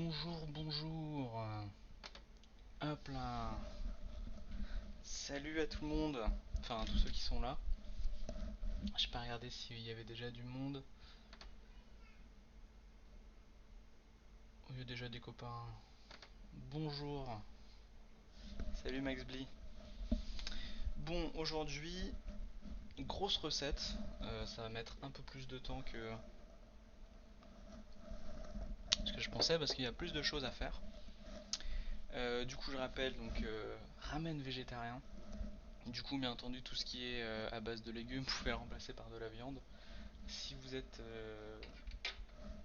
Bonjour, bonjour. Hop là. Salut à tout le monde. Enfin, à tous ceux qui sont là. J'ai pas regardé s'il y avait déjà du monde. Il y a déjà des copains. Bonjour. Salut Max Blee. Bon, aujourd'hui, grosse recette. Ça va mettre un peu plus de temps que ce que je pensais parce qu'il y a plus de choses à faire. Du coup, je rappelle donc ramen végétarien. Du coup, bien entendu, tout ce qui est à base de légumes, vous pouvez le remplacer par de la viande. Si vous êtes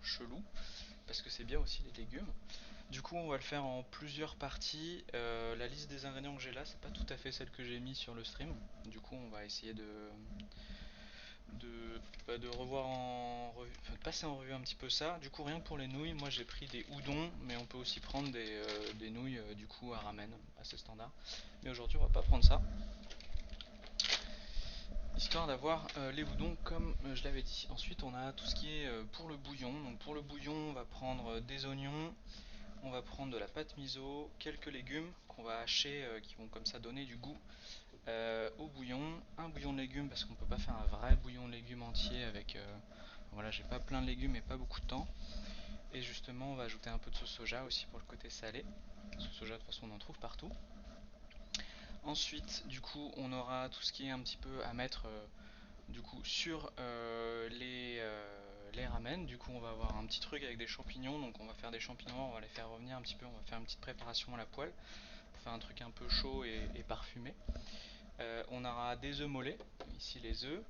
chelou, parce que c'est bien aussi les légumes. Du coup, on va le faire en plusieurs parties. La liste des ingrédients que j'ai là, c'est pas tout à fait celle que j'ai mis sur le stream. Du coup, on va essayer de revoir enfin, de passer en revue un petit peu ça. Du coup, rien que pour les nouilles, moi j'ai pris des udon, mais on peut aussi prendre des nouilles du coup à ramen, assez standard. Mais aujourd'hui, on va pas prendre ça, histoire d'avoir les udon comme je l'avais dit. Ensuite, on a tout ce qui est pour le bouillon. Donc pour le bouillon, on va prendre des oignons. On va prendre de la pâte miso, quelques légumes qu'on va hacher, qui vont comme ça donner du goût au bouillon. Un bouillon de légumes parce qu'on peut pas faire un vrai bouillon de légumes entier avec... voilà, j'ai pas plein de légumes et pas beaucoup de temps. Et justement, on va ajouter un peu de sauce soja aussi pour le côté salé. Sauce soja, de toute façon, on en trouve partout. Ensuite, du coup, on aura tout ce qui est un petit peu à mettre du coup sur les ramen. Du coup, on va avoir un petit truc avec des champignons. Donc, on va faire des champignons, on va les faire revenir un petit peu. On va faire une petite préparation à la poêle pour faire un truc un peu chaud et parfumé. On aura des œufs mollets, ici les œufs,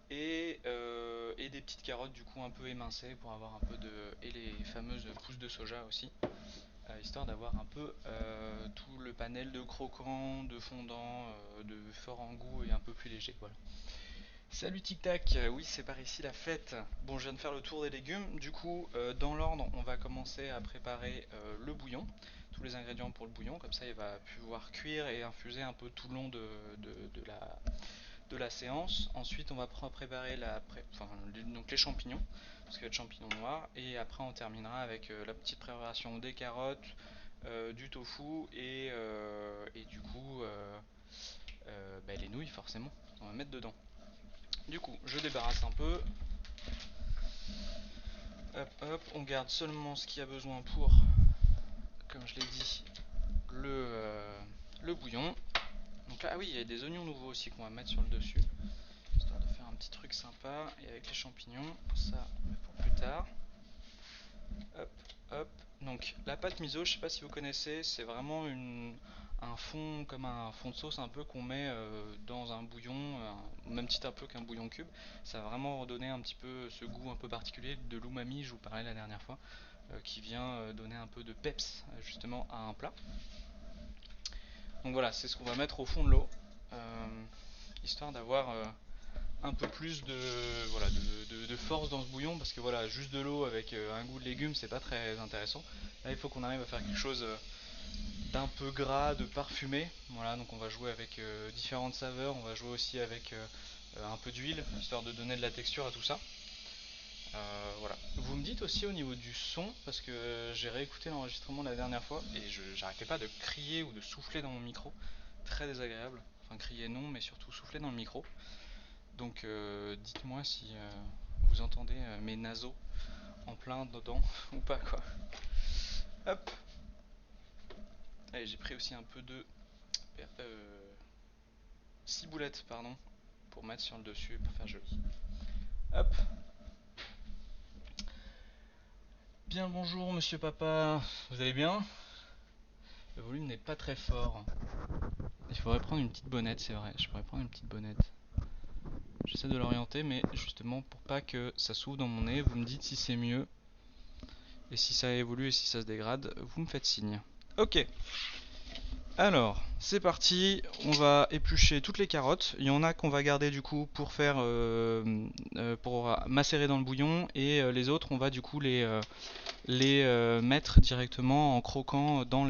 et des petites carottes du coup un peu émincées pour avoir un peu de... et les fameuses pousses de soja aussi, histoire d'avoir un peu tout le panel de croquant, de fondant, de fort en goût et un peu plus léger. Voilà. Salut Tic Tac, oui c'est par ici la fête. Bon, je viens de faire le tour des légumes, du coup dans l'ordre on va commencer à préparer le bouillon, tous les ingrédients pour le bouillon, comme ça il va pouvoir cuire et infuser un peu tout le long de la séance. Ensuite on va préparer enfin, donc les champignons, parce qu'il y a de champignons noirs, et après on terminera avec la petite préparation des carottes, du tofu et du coup bah, les nouilles forcément, on va mettre dedans. Du coup, je débarrasse un peu. Hop, hop, on garde seulement ce qu'il y a besoin pour, comme je l'ai dit, le bouillon. Donc là, ah oui, il y a des oignons nouveaux aussi qu'on va mettre sur le dessus, histoire de faire un petit truc sympa. Et avec les champignons, ça, mais pour plus tard. Hop, hop. Donc la pâte miso, je sais pas si vous connaissez, c'est vraiment un fond, comme un fond de sauce un peu qu'on met dans un bouillon, au même titre un peu qu'un bouillon cube. Ça va vraiment redonner un petit peu ce goût un peu particulier de l'umami, je vous parlais la dernière fois, qui vient donner un peu de peps justement à un plat. Donc voilà, c'est ce qu'on va mettre au fond de l'eau, histoire d'avoir un peu plus voilà, de force dans ce bouillon, parce que voilà, juste de l'eau avec un goût de légumes, c'est pas très intéressant. Là, il faut qu'on arrive à faire quelque chose d'un peu gras, de parfumé. Voilà, donc on va jouer avec différentes saveurs, on va jouer aussi avec un peu d'huile, histoire de donner de la texture à tout ça. Voilà. Vous me dites aussi au niveau du son, parce que j'ai réécouté l'enregistrement la dernière fois et j'arrêtais pas de crier ou de souffler dans mon micro. Très désagréable. Enfin, crier non, mais surtout souffler dans le micro. Donc dites-moi si vous entendez mes naseaux en plein dedans ou pas quoi. Hop. Allez, j'ai pris aussi un peu de ciboulette pardon pour mettre sur le dessus pour faire joli. Hop. Bien le bonjour monsieur papa, vous allez bien? Le volume n'est pas très fort. Il faudrait prendre une petite bonnette, c'est vrai, je pourrais prendre une petite bonnette. J'essaie de l'orienter mais justement pour pas que ça s'ouvre dans mon nez, vous me dites si c'est mieux. Et si ça évolue et si ça se dégrade, vous me faites signe. Ok. Alors, c'est parti, on va éplucher toutes les carottes. Il y en a qu'on va garder du coup pour faire pour macérer dans le bouillon et les autres on va du coup les mettre directement en croquant dans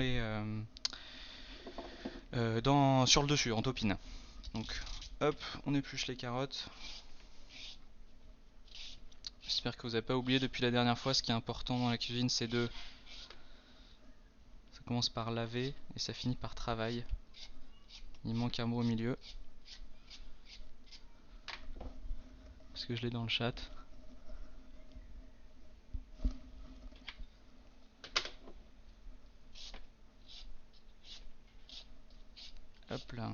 sur le dessus en topine. Donc hop, on épluche les carottes. J'espère que vous n'avez pas oublié depuis la dernière fois, ce qui est important dans la cuisine c'est de commence par laver et ça finit par travail. Il manque un mot au milieu. Parce que je l'ai dans le chat. Hop là.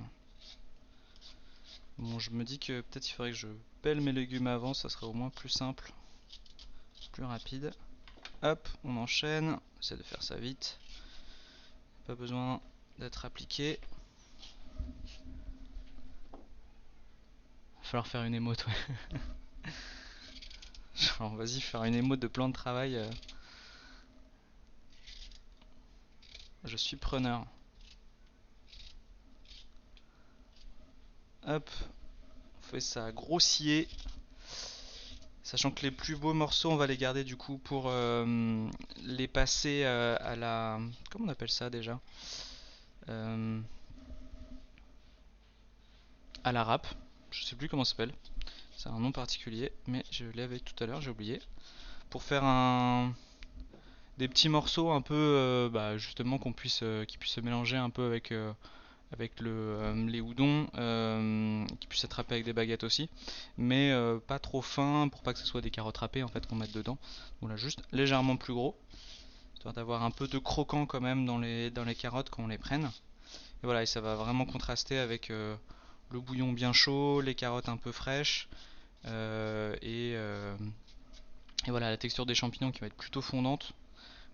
Bon, je me dis que peut-être il faudrait que je pèle mes légumes avant, ça serait au moins plus simple, plus rapide. Hop, on enchaîne, essaie de faire ça vite. Pas besoin d'être appliqué. Va falloir faire une émote, ouais. Genre, vas-y, faire une émote de plan de travail. Je suis preneur. Hop, on fait ça grossier. Sachant que les plus beaux morceaux, on va les garder du coup pour les passer à la... Comment on appelle ça déjà à la râpe. Je sais plus comment ça s'appelle. C'est un nom particulier, mais je l'avais tout à l'heure, j'ai oublié. Pour faire des petits morceaux un peu, justement qui puissent se mélanger un peu avec les udon, qui puissent être râpés avec des baguettes aussi, mais pas trop fin pour pas que ce soit des carottes râpées en fait qu'on mette dedans. Voilà, juste légèrement plus gros, histoire d'avoir un peu de croquant quand même dans les carottes quand on les prenne. Et voilà, et ça va vraiment contraster avec le bouillon bien chaud, les carottes un peu fraîches, et voilà la texture des champignons qui va être plutôt fondante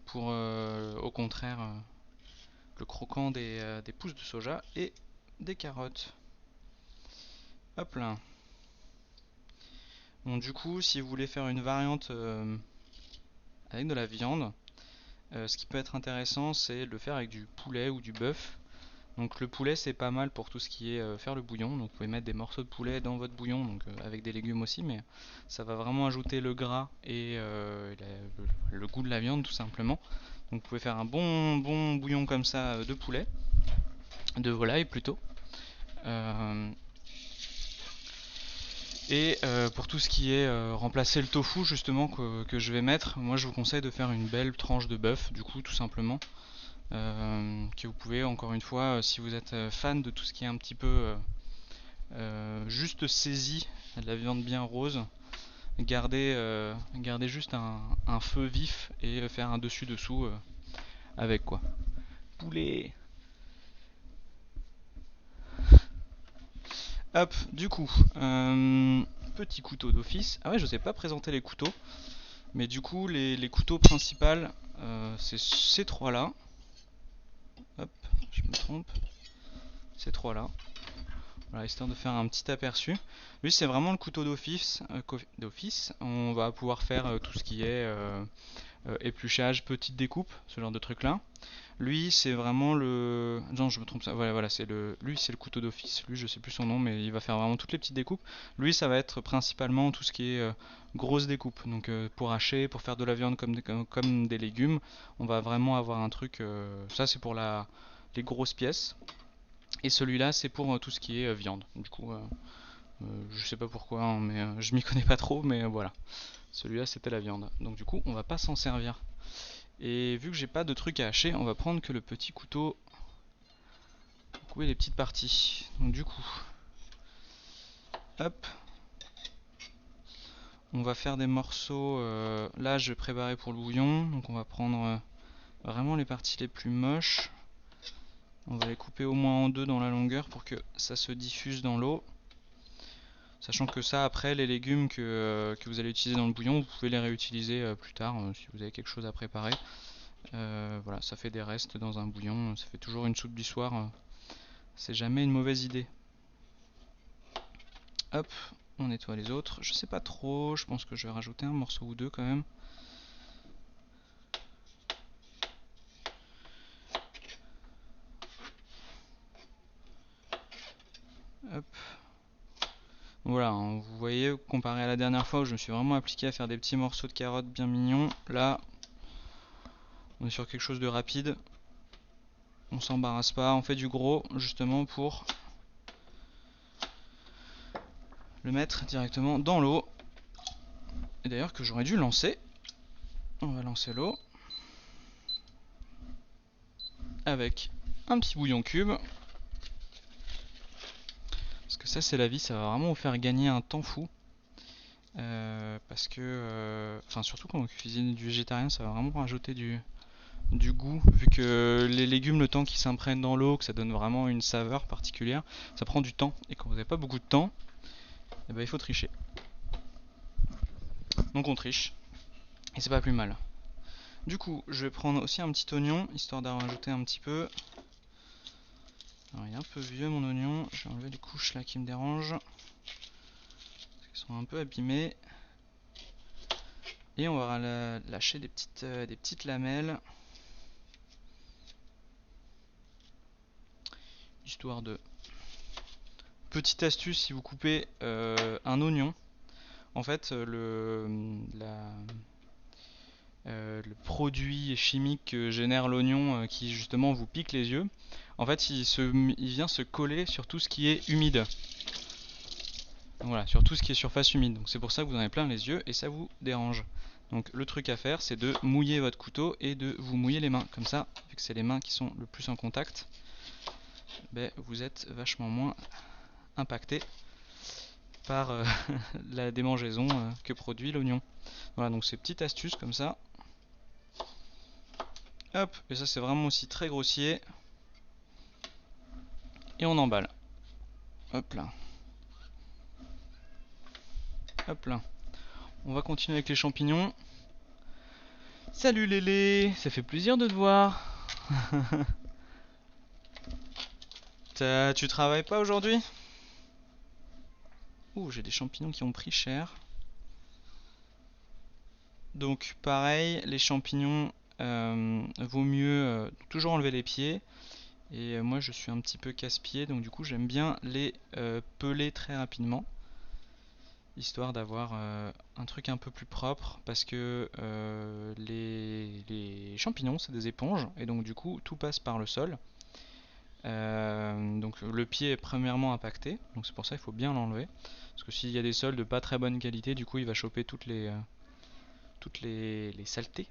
pour au contraire le croquant des pousses de soja et des carottes. Hop là. Bon, du coup, si vous voulez faire une variante avec de la viande, ce qui peut être intéressant, c'est de le faire avec du poulet ou du bœuf. Donc le poulet, c'est pas mal pour tout ce qui est faire le bouillon. Donc vous pouvez mettre des morceaux de poulet dans votre bouillon, donc avec des légumes aussi, mais ça va vraiment ajouter le gras et le goût de la viande tout simplement. Donc vous pouvez faire un bon bouillon comme ça de poulet, de volaille plutôt. Et pour tout ce qui est remplacer le tofu justement que je vais mettre, moi je vous conseille de faire une belle tranche de bœuf du coup tout simplement. Que vous pouvez encore une fois, si vous êtes fan de tout ce qui est un petit peu juste saisi, de la viande bien rose, garder juste un feu vif et faire un dessus-dessous avec quoi. Poulet. Hop, du coup, petit couteau d'office. Ah ouais, je sais pas présenter les couteaux, mais du coup, les couteaux principaux, c'est ces trois-là. Hop, je me trompe. Ces trois-là. Voilà, histoire de faire un petit aperçu. Lui, c'est vraiment le couteau d'office. On va pouvoir faire tout ce qui est épluchage, petite découpe, ce genre de truc là. Lui, c'est vraiment le... Non, je me trompe ça. Voilà, c'est le... Lui, c'est le couteau d'office. Lui, je sais plus son nom, mais il va faire vraiment toutes les petites découpes. Lui, ça va être principalement tout ce qui est grosse découpe. Donc, pour hacher, pour faire de la viande comme des légumes, on va vraiment avoir un truc... Ça, c'est pour les grosses pièces. Et celui-là, c'est pour tout ce qui est viande. Du coup, je sais pas pourquoi, hein, mais je m'y connais pas trop, mais voilà. Celui-là, c'était la viande. Donc, du coup, on va pas s'en servir. Et vu que j'ai pas de truc à hacher, on va prendre que le petit couteau pour couper les petites parties. Donc du coup, hop, on va faire des morceaux. Là, je vais préparer pour le bouillon. Donc on va prendre vraiment les parties les plus moches. On va les couper au moins en deux dans la longueur pour que ça se diffuse dans l'eau. Sachant que ça, après, les légumes que vous allez utiliser dans le bouillon, vous pouvez les réutiliser plus tard si vous avez quelque chose à préparer. Voilà, ça fait des restes dans un bouillon, ça fait toujours une soupe du soir, c'est jamais une mauvaise idée. Hop, on nettoie les autres, je sais pas trop, je pense que je vais rajouter un morceau ou deux quand même. Hop. Voilà, hein, vous voyez, comparé à la dernière fois où je me suis vraiment appliqué à faire des petits morceaux de carottes bien mignons, là, on est sur quelque chose de rapide. On s'embarrasse pas, on fait du gros justement pour le mettre directement dans l'eau. Et d'ailleurs que j'aurais dû lancer. On va lancer l'eau. avec un petit bouillon cube. Parce que ça c'est la vie, ça va vraiment vous faire gagner un temps fou. Parce que, enfin surtout quand vous cuisinez du végétarien, ça va vraiment rajouter du goût, vu que les légumes, le temps qu'ils s'imprègnent dans l'eau, que ça donne vraiment une saveur particulière, ça prend du temps. Et quand vous n'avez pas beaucoup de temps, eh ben, il faut tricher. Donc on triche, et c'est pas plus mal. Du coup, je vais prendre aussi un petit oignon, histoire d'en rajouter un petit peu. Alors il est un peu vieux mon oignon, je vais enlever les couches là qui me dérangent. Parce qu'elles sont un peu abîmées. Et on va lâcher des petites lamelles. Histoire de... Petite astuce, si vous coupez un oignon, en fait le produit chimique que génère l'oignon qui justement vous pique les yeux, en fait il vient se coller sur tout ce qui est humide. Voilà, sur tout ce qui est surface humide. Donc c'est pour ça que vous en avez plein les yeux et ça vous dérange. Donc le truc à faire, c'est de mouiller votre couteau et de vous mouiller les mains. Comme ça, vu que c'est les mains qui sont le plus en contact, ben, vous êtes vachement moins impacté par la démangeaison que produit l'oignon. Voilà, donc ces petites astuces comme ça. Hop, et ça c'est vraiment aussi très grossier. Et on emballe. Hop là. Hop là. On va continuer avec les champignons. Salut Lélé, ça fait plaisir de te voir. Tu travailles pas aujourd'hui? Ouh, j'ai des champignons qui ont pris cher. Donc pareil, les champignons, vaut mieux toujours enlever les pieds. Et moi je suis un petit peu casse-pied, donc du coup j'aime bien les peler très rapidement. Histoire d'avoir un truc un peu plus propre, parce que les champignons c'est des éponges, et donc du coup tout passe par le sol. Donc le pied est premièrement impacté, donc c'est pour ça qu'il faut bien l'enlever. Parce que s'il y a des sols de pas très bonne qualité, du coup il va choper toutes les saletés.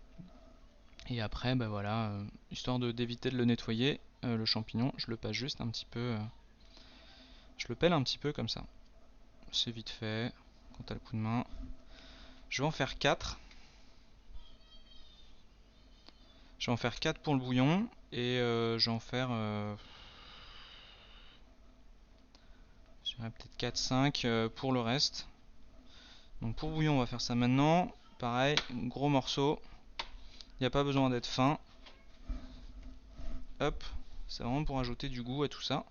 Et après, bah voilà, histoire d'éviter de le nettoyer, le champignon, je le passe juste un petit peu, je le pèle un petit peu comme ça. C'est vite fait, quand t'as le coup de main. Je vais en faire 4. Je vais en faire 4 pour le bouillon, et je vais en faire, je dirais peut-être 4-5 pour le reste. Donc pour le bouillon, on va faire ça maintenant. Pareil, gros morceau. Il n'y a pas besoin d'être fin. Hop, c'est vraiment pour ajouter du goût à tout ça.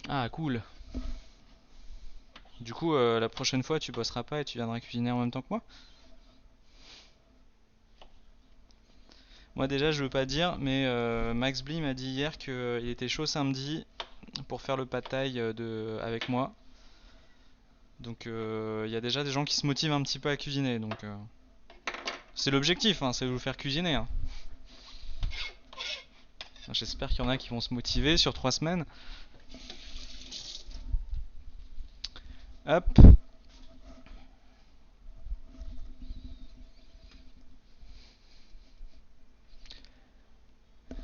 Ah, cool. Du coup, la prochaine fois, tu bosseras pas et tu viendras cuisiner en même temps que moi? Moi déjà, je veux pas dire, mais Max Blee m'a dit hier qu'il était chaud samedi pour faire le pad thai avec moi. Donc il y a déjà des gens qui se motivent un petit peu à cuisiner. Donc c'est l'objectif, hein, c'est de vous faire cuisiner, hein. J'espère qu'il y en a qui vont se motiver sur 3 semaines. Hop.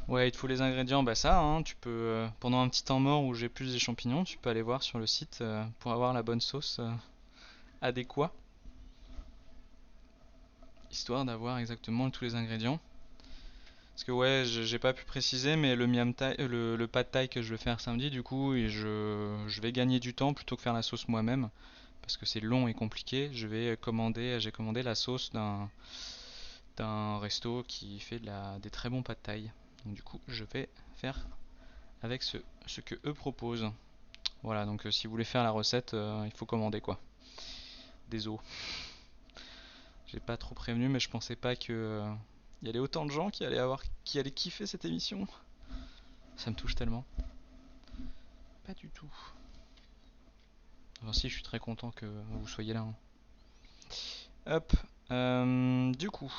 Ouais, il te faut les ingrédients, bah ça, hein, tu peux, pendant un petit temps mort où j'ai plus des champignons, tu peux aller voir sur le site pour avoir la bonne sauce adéquate, histoire d'avoir exactement tous les ingrédients. Parce que ouais, j'ai pas pu préciser, mais le pad thai que je vais faire samedi, du coup, et je vais gagner du temps plutôt que faire la sauce moi-même, parce que c'est long et compliqué. J'ai commandé la sauce d'un resto qui fait des très bons pad thai. Donc du coup, je vais faire avec ce que eux proposent. Voilà, donc si vous voulez faire la recette, il faut commander quoi. Désolé. J'ai pas trop prévenu, mais je pensais pas que il y avait autant de gens qui allaient kiffer cette émission. Ça me touche tellement. Pas du tout. Enfin si, je suis très content que vous soyez là, hein. Hop. Du coup,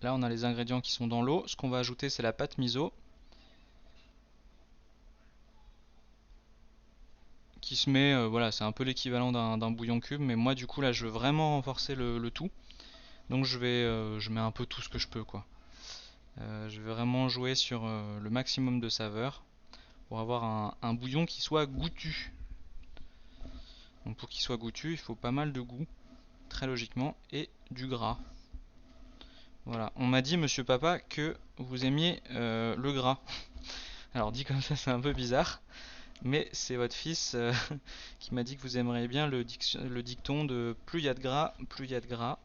là on a les ingrédients qui sont dans l'eau. Ce qu'on va ajouter, c'est la pâte miso, qui se met, voilà, c'est un peu l'équivalent d'un bouillon cube, mais moi du coup là je veux vraiment renforcer le tout. Donc je mets un peu tout ce que je peux quoi. Je vais vraiment jouer sur le maximum de saveur pour avoir un bouillon qui soit goûtu. Donc pour qu'il soit goûtu, il faut pas mal de goût, très logiquement, et du gras. Voilà, on m'a dit monsieur papa que vous aimiez le gras. Alors dit comme ça c'est un peu bizarre, mais c'est votre fils qui m'a dit que vous aimeriez bien le dicton de plus il y a de gras, plus il y a de gras,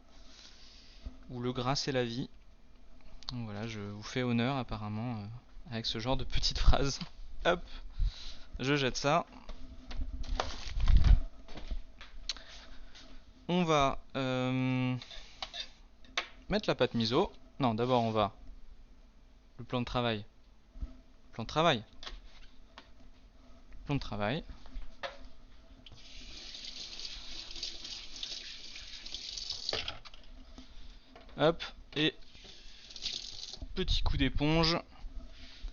ou le gras c'est la vie. Donc voilà, je vous fais honneur apparemment avec ce genre de petite phrase. Hop, je jette ça. On va mettre la pâte miso. Non, d'abord on va le plan de travail. Plan de travail. Plan de travail. Hop, et petit coup d'éponge.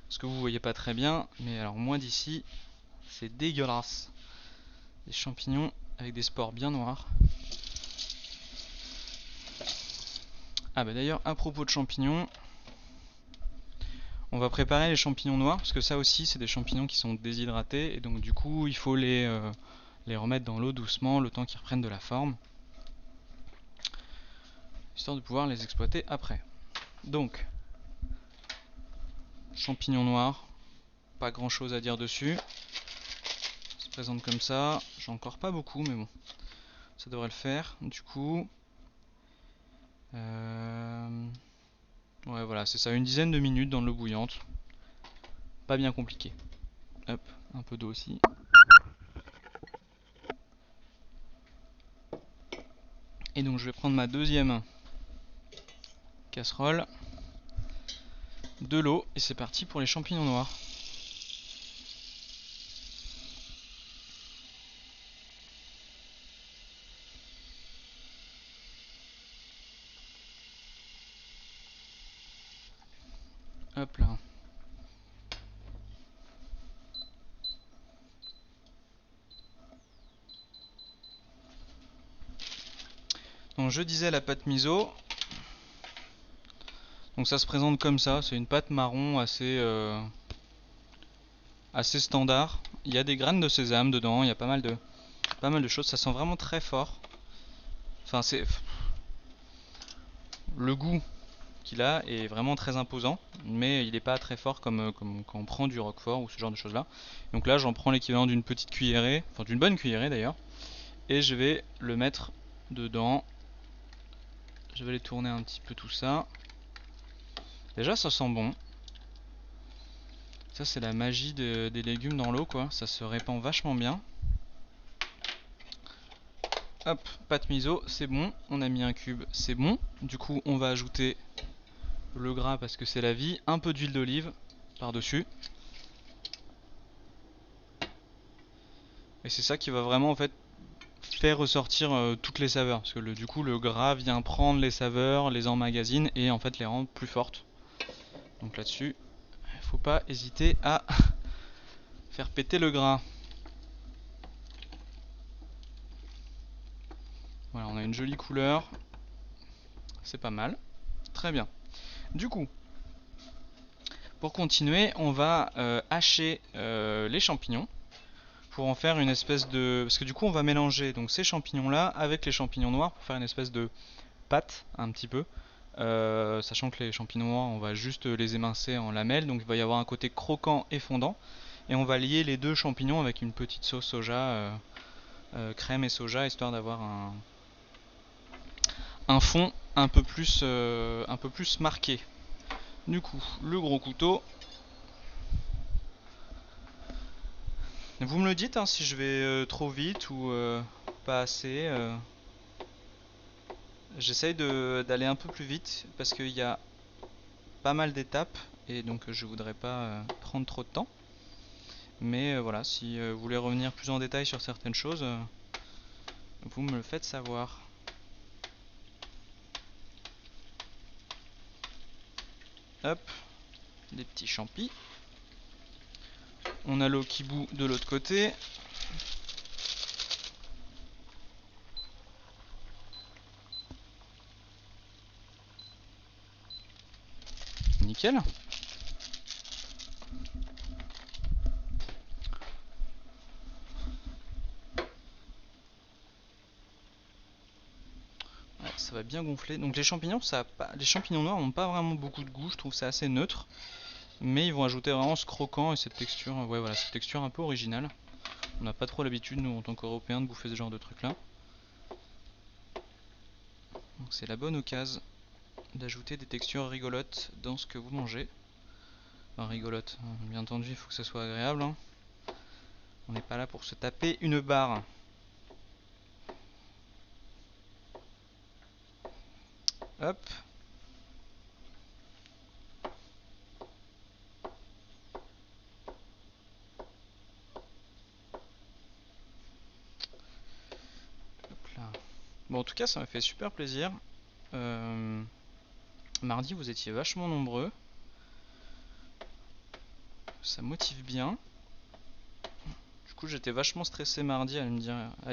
Parce que vous voyez pas très bien, mais alors moi d'ici, c'est dégueulasse. Des champignons avec des spores bien noirs. Ah bah d'ailleurs, à propos de champignons, on va préparer les champignons noirs, parce que ça aussi c'est des champignons qui sont déshydratés, et donc du coup il faut les remettre dans l'eau doucement, le temps qu'ils reprennent de la forme, histoire de pouvoir les exploiter après. Donc, champignons noirs, pas grand chose à dire dessus. Ça se présente comme ça, j'en ai encore pas beaucoup, mais bon, ça devrait le faire. Du coup, ouais voilà, c'est ça, une dizaine de minutes dans l'eau bouillante. Pas bien compliqué. Hop, un peu d'eau aussi. Et donc je vais prendre ma deuxième casserole, de l'eau, et c'est parti pour les champignons noirs. Hop là. Donc je disais la pâte miso. Donc ça se présente comme ça, c'est une pâte marron assez standard. Il y a des graines de sésame dedans, il y a pas mal de choses, ça sent vraiment très fort. Enfin c'est le goût qu'il a est vraiment très imposant, mais il n'est pas très fort comme quand on prend du roquefort ou ce genre de choses là. Donc là j'en prends l'équivalent d'une petite cuillerée, enfin d'une bonne cuillerée d'ailleurs, et je vais le mettre dedans. Je vais les tourner un petit peu tout ça. Déjà ça sent bon. Ça c'est la magie des légumes dans l'eau quoi, ça se répand vachement bien. Hop, pâte miso, c'est bon, on a mis un cube, c'est bon. Du coup on va ajouter le gras parce que c'est la vie, un peu d'huile d'olive par-dessus. Et c'est ça qui va vraiment en fait faire ressortir toutes les saveurs. Parce que du coup le gras vient prendre les saveurs, les emmagasine et en fait les rendre plus fortes. Donc là-dessus, il faut pas hésiter à faire péter le gras. Voilà, on a une jolie couleur. C'est pas mal. Très bien. Du coup, pour continuer, on va hacher les champignons pour en faire une espèce de... Parce que du coup, on va mélanger donc ces champignons-là avec les champignons noirs pour faire une espèce de pâte un petit peu. Sachant que les champignons noirs, on va juste les émincer en lamelles, donc il va y avoir un côté croquant et fondant. Et on va lier les deux champignons avec une petite sauce soja, crème et soja, histoire d'avoir un fond un peu plus marqué. Du coup, le gros couteau. Vous me le dites hein, si je vais trop vite ou pas assez. J'essaye d'aller un peu plus vite parce qu'il y a pas mal d'étapes et donc je voudrais pas prendre trop de temps. Mais voilà, si vous voulez revenir plus en détail sur certaines choses, vous me le faites savoir. Hop, des petits champis. On a l'eau qui bout de l'autre côté. nickel. Ouais, ça va bien gonfler. Donc les champignons, les champignons noirs n'ont pas vraiment beaucoup de goût, je trouve ça assez neutre. Mais ils vont ajouter vraiment ce croquant et cette texture, ouais voilà, cette texture un peu originale. On n'a pas trop l'habitude, nous, en tant qu'Européens, de bouffer ce genre de truc là. Donc c'est la bonne occasion d'ajouter des textures rigolotes dans ce que vous mangez. Enfin rigolote, bien entendu, il faut que ça soit agréable. Hein. On n'est pas là pour se taper une barre. Hop. Hop là. Bon, en tout cas, ça m'a fait super plaisir. Mardi, vous étiez vachement nombreux. Ça motive bien. Du coup, j'étais vachement stressé mardi à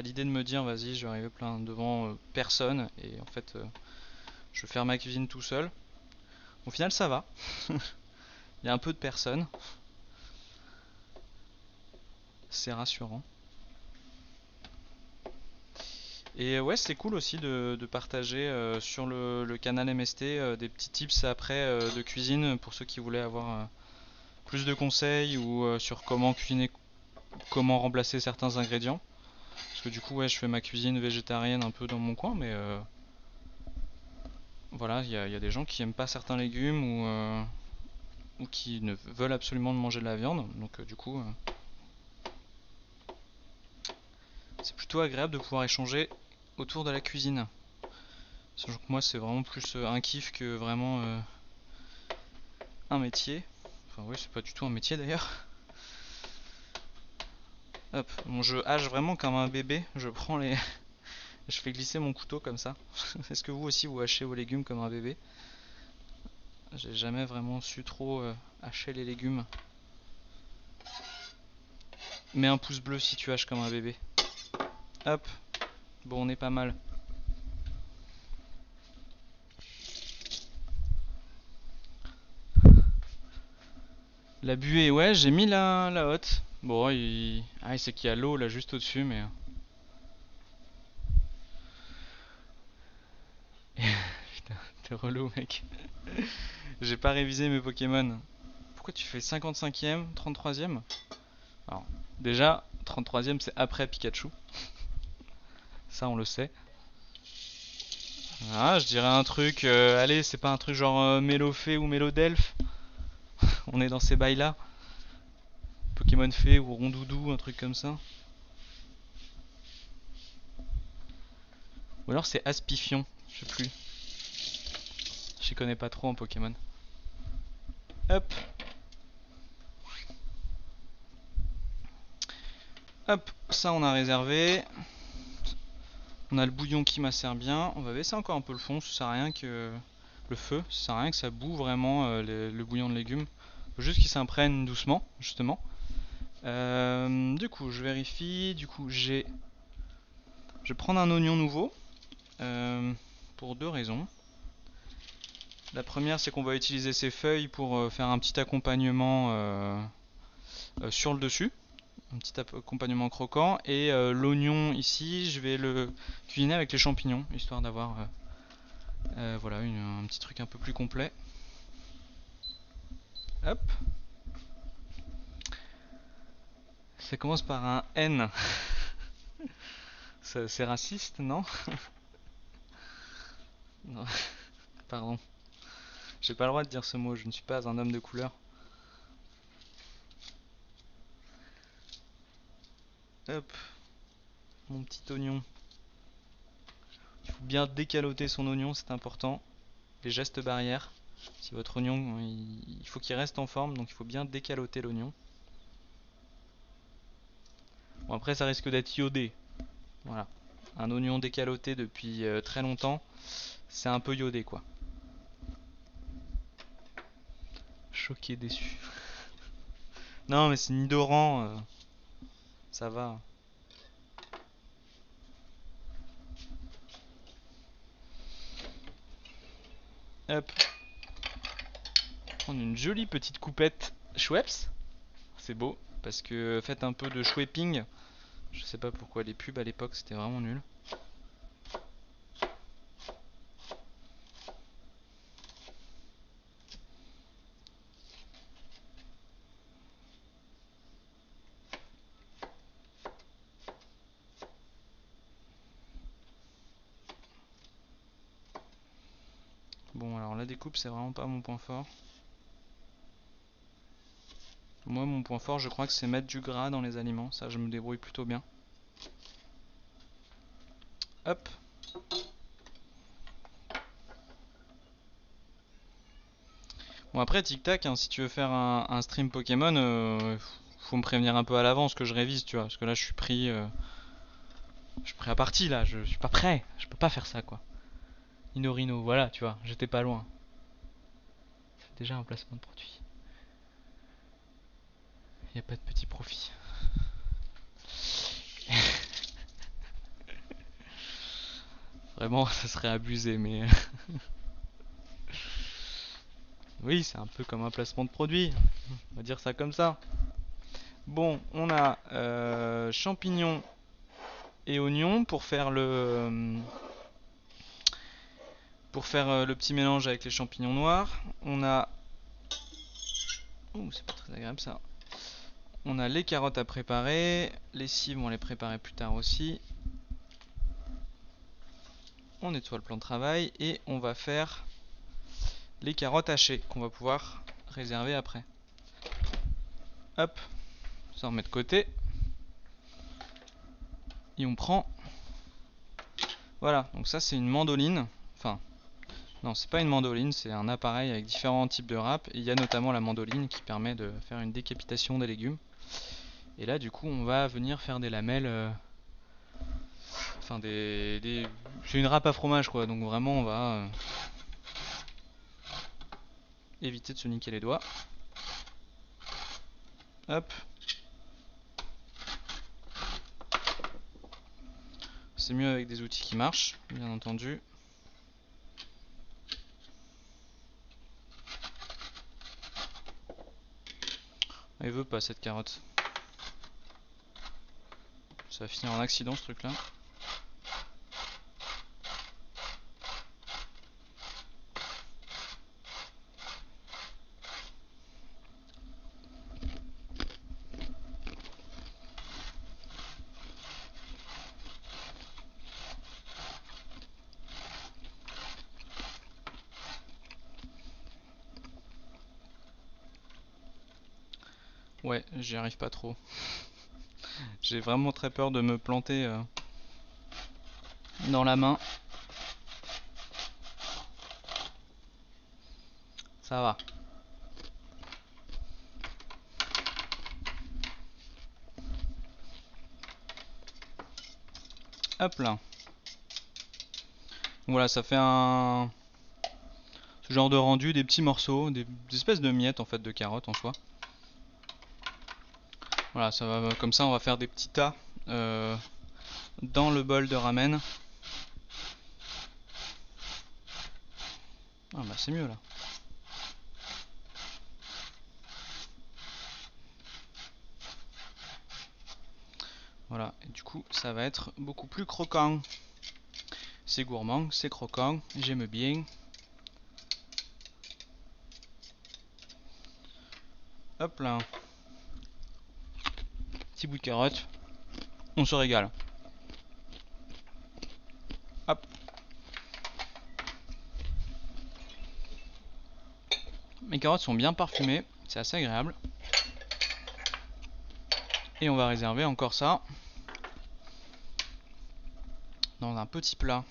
l'idée de me dire, vas-y, je vais arriver plein devant personne. Et en fait, je vais faire ma cuisine tout seul. Au final, ça va. Il y a un peu de personnes. C'est rassurant. Et ouais, c'est cool aussi de partager sur le canal MST des petits tips après de cuisine pour ceux qui voulaient avoir plus de conseils ou sur comment cuisiner, comment remplacer certains ingrédients. Parce que du coup, ouais, je fais ma cuisine végétarienne un peu dans mon coin, mais voilà, il y a des gens qui aiment pas certains légumes ou qui ne veulent absolument manger de la viande. Donc du coup, c'est plutôt agréable de pouvoir échanger autour de la cuisine. Sachant que moi, c'est vraiment plus un kiff que vraiment un métier. Enfin oui, c'est pas du tout un métier d'ailleurs. Hop, bon, je hache vraiment comme un bébé. Je prends les, je fais glisser mon couteau comme ça. Est-ce que vous aussi vous hachez vos légumes comme un bébé? J'ai jamais vraiment su trop hacher les légumes. Mets un pouce bleu si tu haches comme un bébé. Hop, bon on est pas mal. La buée, ouais, j'ai mis la hotte. Bon, c'est qu'il y a l'eau là juste au-dessus, mais putain, t'es relou, mec. J'ai pas révisé mes Pokémon. Pourquoi tu fais 55ème, 33ème? Alors, déjà, 33ème c'est après Pikachu. Ça, on le sait. Ah, je dirais un truc. Allez, c'est pas un truc genre Mélofée ou Mélodelph. On est dans ces bails là. Pokémon Fée ou Rondoudou, un truc comme ça. Ou alors c'est Aspifion, je sais plus. J'y connais pas trop en Pokémon. Hop. Hop, ça on a réservé. On a le bouillon qui macère bien. On va baisser encore un peu le fond, ça sert à rien que le feu, ça sert à rien que ça boue vraiment le bouillon de légumes. Faut juste qu'il s'imprègne doucement, justement. Du coup, je vérifie. Du coup, je vais prendre un oignon nouveau pour deux raisons. La première, c'est qu'on va utiliser ces feuilles pour faire un petit accompagnement sur le dessus, un petit accompagnement croquant. Et l'oignon ici, je vais le cuisiner avec les champignons, histoire d'avoir voilà, un petit truc un peu plus complet. Hop. Ça commence par un N. C'est raciste, non? Non, pardon. J'ai pas le droit de dire ce mot, je ne suis pas un homme de couleur. Hop, mon petit oignon. Il faut bien décaloter son oignon, c'est important. Les gestes barrières. Si votre oignon, il faut qu'il reste en forme, donc il faut bien décaloter l'oignon. Bon, après, ça risque d'être iodé. Voilà. Un oignon décaloté depuis très longtemps, c'est un peu iodé, quoi. Choqué, déçu. Non, mais c'est Nidoran, ça va. Hop, prendre une jolie petite coupette Schweppes. C'est beau, parce que faites un peu de Schwepping. Je sais pas pourquoi les pubs à l'époque c'était vraiment nul. Bon, alors la découpe c'est vraiment pas mon point fort. Moi mon point fort je crois que c'est mettre du gras dans les aliments, ça je me débrouille plutôt bien. Hop. Bon après tic tac, hein, si tu veux faire un stream Pokémon, faut me prévenir un peu à l'avance que je révise, tu vois, parce que là je suis pris à partie là, je suis pas prêt, je peux pas faire ça quoi. Inorino, voilà, tu vois, j'étais pas loin. C'est déjà un placement de produit. Y a pas de petit profit. Vraiment, ça serait abusé, mais oui, c'est un peu comme un placement de produit. On va dire ça comme ça. Bon, on a champignons et oignons pour faire le petit mélange avec les champignons noirs. On a ouh, c'est pas très agréable ça. On a les carottes à préparer, les cives on va les préparer plus tard aussi. On nettoie le plan de travail et on va faire les carottes hachées qu'on va pouvoir réserver après. Hop, ça on met de côté. Et on prend, voilà, donc ça c'est une mandoline, enfin non c'est pas une mandoline, c'est un appareil avec différents types de râpes et il y a notamment la mandoline qui permet de faire une décapitation des légumes. Et là du coup on va venir faire des lamelles, enfin c'est une râpe à fromage quoi, donc vraiment on va éviter de se niquer les doigts. Hop. C'est mieux avec des outils qui marchent, bien entendu. Elle veut pas cette carotte. Ça va finir en accident ce truc là. Ouais, j'y arrive pas trop. J'ai vraiment très peur de me planter dans la main. Ça va. Hop là. Voilà, ça fait ce genre de rendu, des petits morceaux, des espèces de miettes en fait de carottes en soi. Voilà, ça va comme ça, on va faire des petits tas dans le bol de ramen. Ah bah c'est mieux là. Voilà, et du coup ça va être beaucoup plus croquant. C'est gourmand, c'est croquant, j'aime bien. Hop là. Petit bout de carotte. On se régale. Hop. Mes carottes sont bien parfumées, c'est assez agréable. Et on va réserver encore ça dans un petit plat.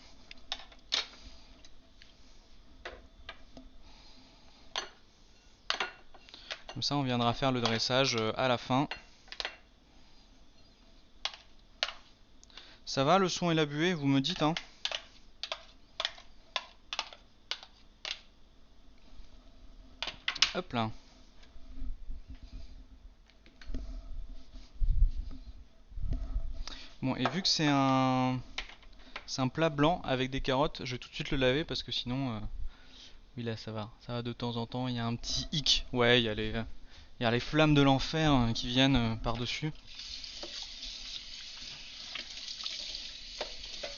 Comme ça on viendra faire le dressage à la fin. Ça va le son et la buée, vous me dites hein? Hop là. Bon, et vu que c'est un plat blanc avec des carottes, je vais tout de suite le laver parce que sinon Oui, là ça va de temps en temps. Il y a un petit hic. Ouais, il y a les flammes de l'enfer qui viennent par-dessus.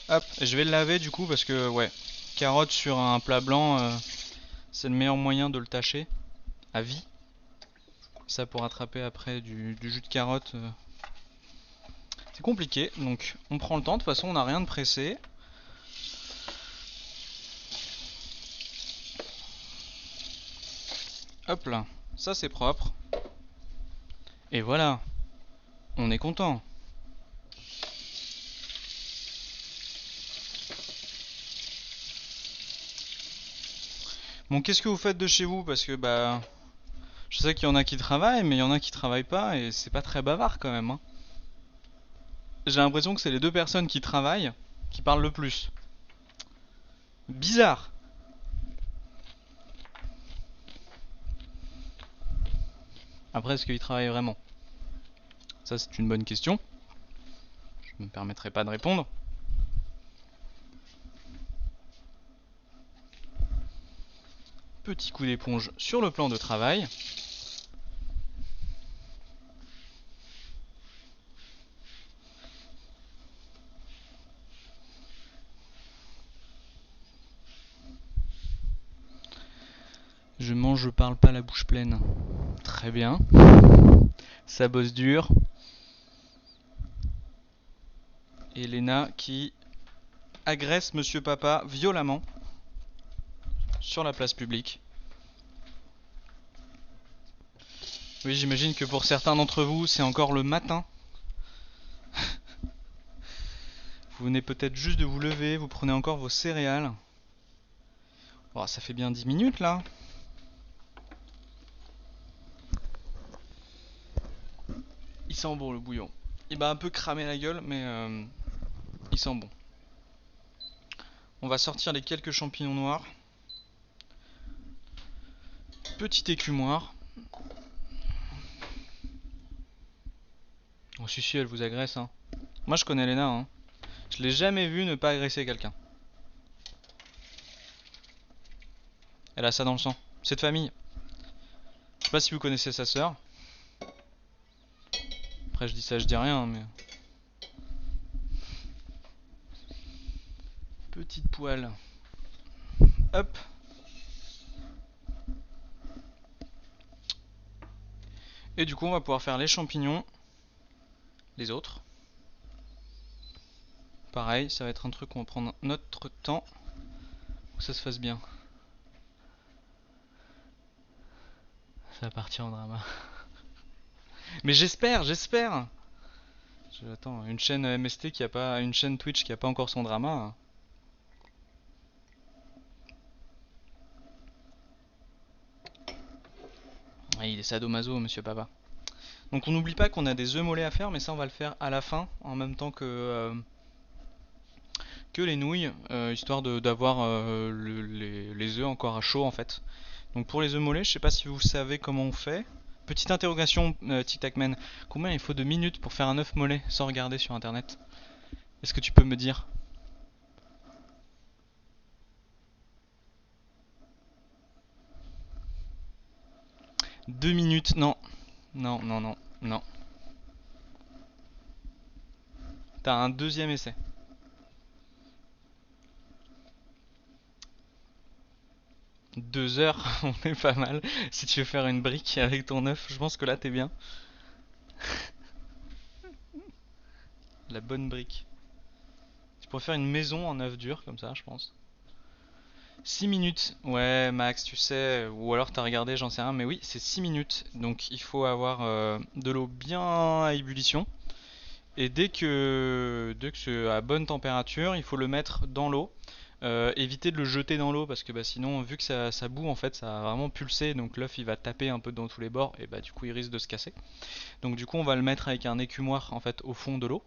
Hop, je vais le laver du coup parce que, ouais, carotte sur un plat blanc, c'est le meilleur moyen de le tâcher à vie. Ça pour attraper après du jus de carotte, c'est compliqué. Donc on prend le temps, de toute façon on n'a rien de pressé. Hop là, ça c'est propre. Et voilà, on est content. Bon, qu'est-ce que vous faites de chez vous? Parce que bah, je sais qu'il y en a qui travaillent, mais il y en a qui travaillent pas et c'est pas très bavard quand même, hein. J'ai l'impression que c'est les deux personnes qui travaillent qui parlent le plus. Bizarre. Après, est-ce qu'ils travaillent vraiment? Ça, c'est une bonne question. Je me permettrai pas de répondre. Petit coup d'éponge sur le plan de travail. Je mange, je parle pas la bouche pleine. Très bien. Ça bosse dur. Elena qui agresse Monsieur Papa violemment sur la place publique. Oui, j'imagine que pour certains d'entre vous, c'est encore le matin. Vous venez peut-être juste de vous lever, vous prenez encore vos céréales. Oh, ça fait bien 10 minutes là. Il sent bon le bouillon. Il m'a un peu cramé la gueule, mais il sent bon. On va sortir les quelques champignons noirs. Petit écumoire. Oh si si, elle vous agresse, hein. Moi je connais Lena, hein. Je l'ai jamais vu ne pas agresser quelqu'un. Elle a ça dans le sang. C'est de famille. Je sais pas si vous connaissez sa sœur. Après je dis ça, je dis rien, mais... Petite poêle. Hop. Et du coup on va pouvoir faire les champignons. Les autres. Pareil, ça va être un truc où on va prendre notre temps. Pour que ça se fasse bien. Ça va partir en drama. Mais j'espère. Attends, une chaîne MST qui a pas, une chaîne Twitch qui a pas encore son drama. Ouais, il est sadomaso, Monsieur Papa. Donc on n'oublie pas qu'on a des œufs mollets à faire, mais ça on va le faire à la fin, en même temps que les nouilles, histoire d'avoir les œufs encore à chaud en fait. Donc pour les œufs mollets, je sais pas si vous savez comment on fait. Petite interrogation, Tic Tac Man. Combien il faut de minutes pour faire un œuf mollet sans regarder sur internet? Est-ce que tu peux me dire? 2 minutes? Non. Non, non, non, non. T'as un deuxième essai. 2 heures, on est pas mal. Si tu veux faire une brique avec ton œuf, je pense que là t'es bien. La bonne brique. Tu pourrais faire une maison en œuf dur comme ça, je pense. 6 minutes, ouais Max, tu sais, ou alors t'as regardé, j'en sais rien, mais oui, c'est 6 minutes. Donc il faut avoir de l'eau bien à ébullition. Et dès que c'est à bonne température, il faut le mettre dans l'eau. Éviter de le jeter dans l'eau parce que bah, sinon, vu que ça bout, en fait, ça va vraiment pulser. Donc l'œuf il va taper un peu dans tous les bords et bah du coup il risque de se casser. Donc du coup, on va le mettre avec un écumoire en fait au fond de l'eau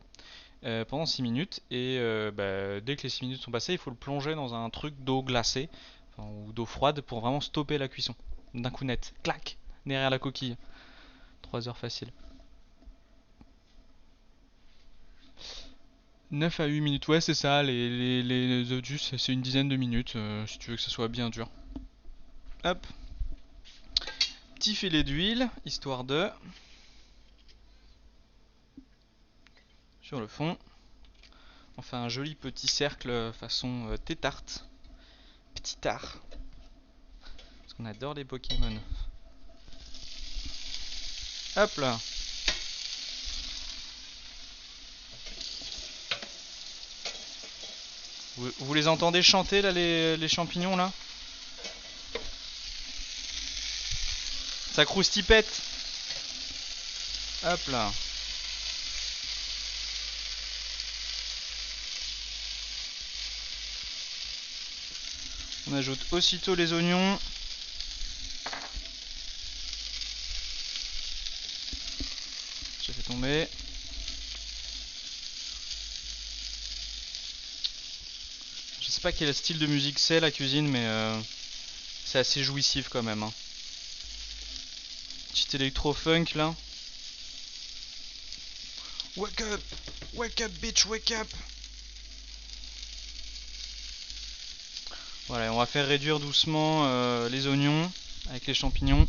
pendant 6 minutes. Et bah, dès que les 6 minutes sont passées, il faut le plonger dans un truc d'eau glacée enfin, ou d'eau froide pour vraiment stopper la cuisson. D'un coup net, clac, derrière la coquille. 3 heures facile. 9 à 8 minutes, ouais c'est ça, les œufs durs c'est une dizaine de minutes si tu veux que ça soit bien dur. Hop. Petit filet d'huile, histoire de... Sur le fond. On fait un joli petit cercle façon thé-tarte. Petit tard. Parce qu'on adore les Pokémon. Hop là. Vous les entendez chanter là, les champignons là? Ça croustipette. Hop là. On ajoute aussitôt les oignons. J'ai fait tomber. Je sais pas quel style de musique c'est la cuisine, mais c'est assez jouissif quand même. Hein. Petit électro-funk là. Wake up bitch, wake up. Voilà, on va faire réduire doucement les oignons avec les champignons.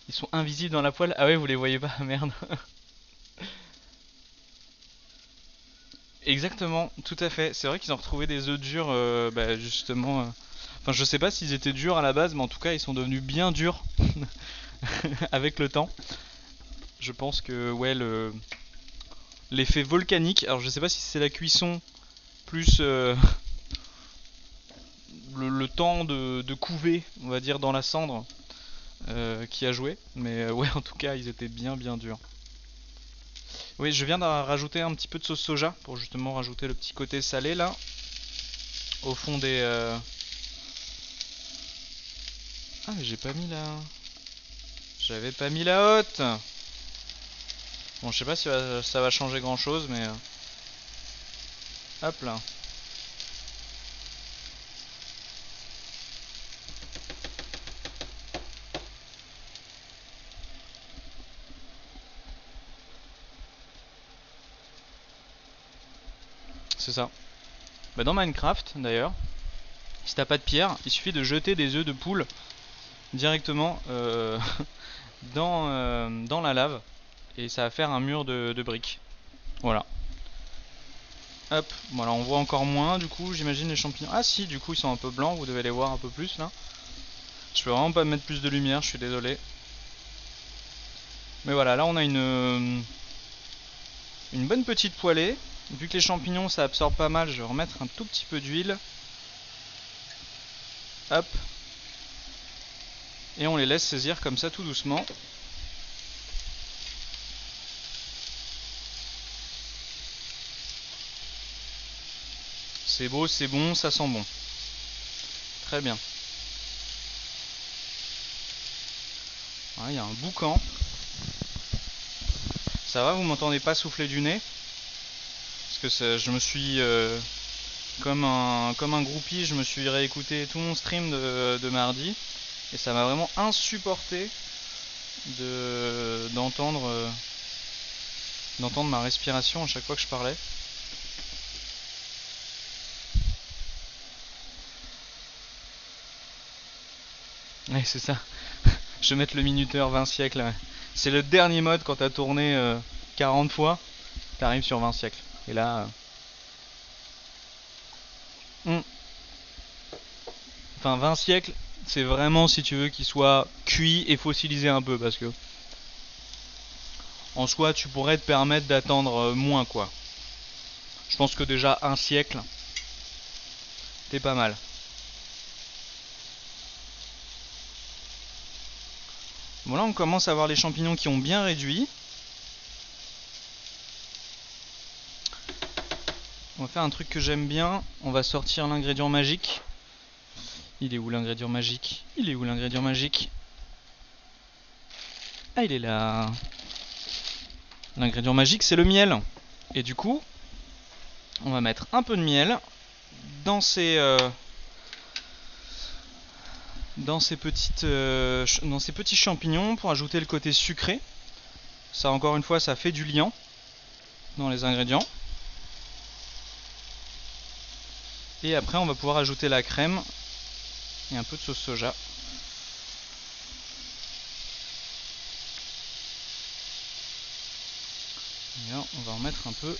Ils sont invisibles dans la poêle. Ah ouais, vous les voyez pas, merde. Exactement, tout à fait. C'est vrai qu'ils ont retrouvé des œufs durs, justement. Enfin, je sais pas s'ils étaient durs à la base, mais en tout cas, ils sont devenus bien durs avec le temps. Je pense que, ouais, l'effet volcanique. Alors, je sais pas si c'est la cuisson plus le temps de couver, on va dire, dans la cendre qui a joué. Mais ouais, en tout cas, ils étaient bien durs. Oui, je viens de rajouter un petit peu de sauce soja pour justement rajouter le petit côté salé là au fond des. Ah mais j'ai pas mis la. J'avais pas mis la hotte. Bon, je sais pas si ça va changer grand chose, mais hop là. C'est ça. Bah dans Minecraft d'ailleurs, si t'as pas de pierre, il suffit de jeter des œufs de poule directement dans la lave et ça va faire un mur de briques. Voilà. Hop, voilà, on voit encore moins du coup, j'imagine les champignons. Ah si, du coup ils sont un peu blancs, vous devez les voir un peu plus là. Je peux vraiment pas mettre plus de lumière, je suis désolé. Mais voilà, là on a une bonne petite poêlée. Vu que les champignons ça absorbe pas mal, je vais remettre un tout petit peu d'huile. Hop. Et on les laisse saisir comme ça tout doucement. C'est beau, c'est bon, ça sent bon. Très bien. Il y a un boucan. Ça va, vous m'entendez pas souffler du nez? Parce que je me suis, comme un groupie, je me suis réécouté tout mon stream de mardi. Et ça m'a vraiment insupporté d'entendre ma respiration à chaque fois que je parlais. Ouais, c'est ça. Je vais mettre le minuteur 20 siècles. Ouais. C'est le dernier mode quand t'as tourné 40 fois, t'arrives sur 20 siècles. Et là... Enfin, 20 siècles, c'est vraiment si tu veux qu'il soit cuit et fossilisé un peu. Parce que... En soi, tu pourrais te permettre d'attendre moins, quoi. Je pense que déjà un siècle, t'es pas mal. Bon, là on commence à voir les champignons qui ont bien réduit. On va faire un truc que j'aime bien. On va sortir l'ingrédient magique. Il est où l'ingrédient magique? Il est où l'ingrédient magique? Ah, il est là. L'ingrédient magique, c'est le miel. Et du coup, on va mettre un peu de miel dans ces petits champignons pour ajouter le côté sucré. Ça, encore une fois, ça fait du liant dans les ingrédients. Et après on va pouvoir ajouter la crème et un peu de sauce soja. Et là, on va en mettre un peu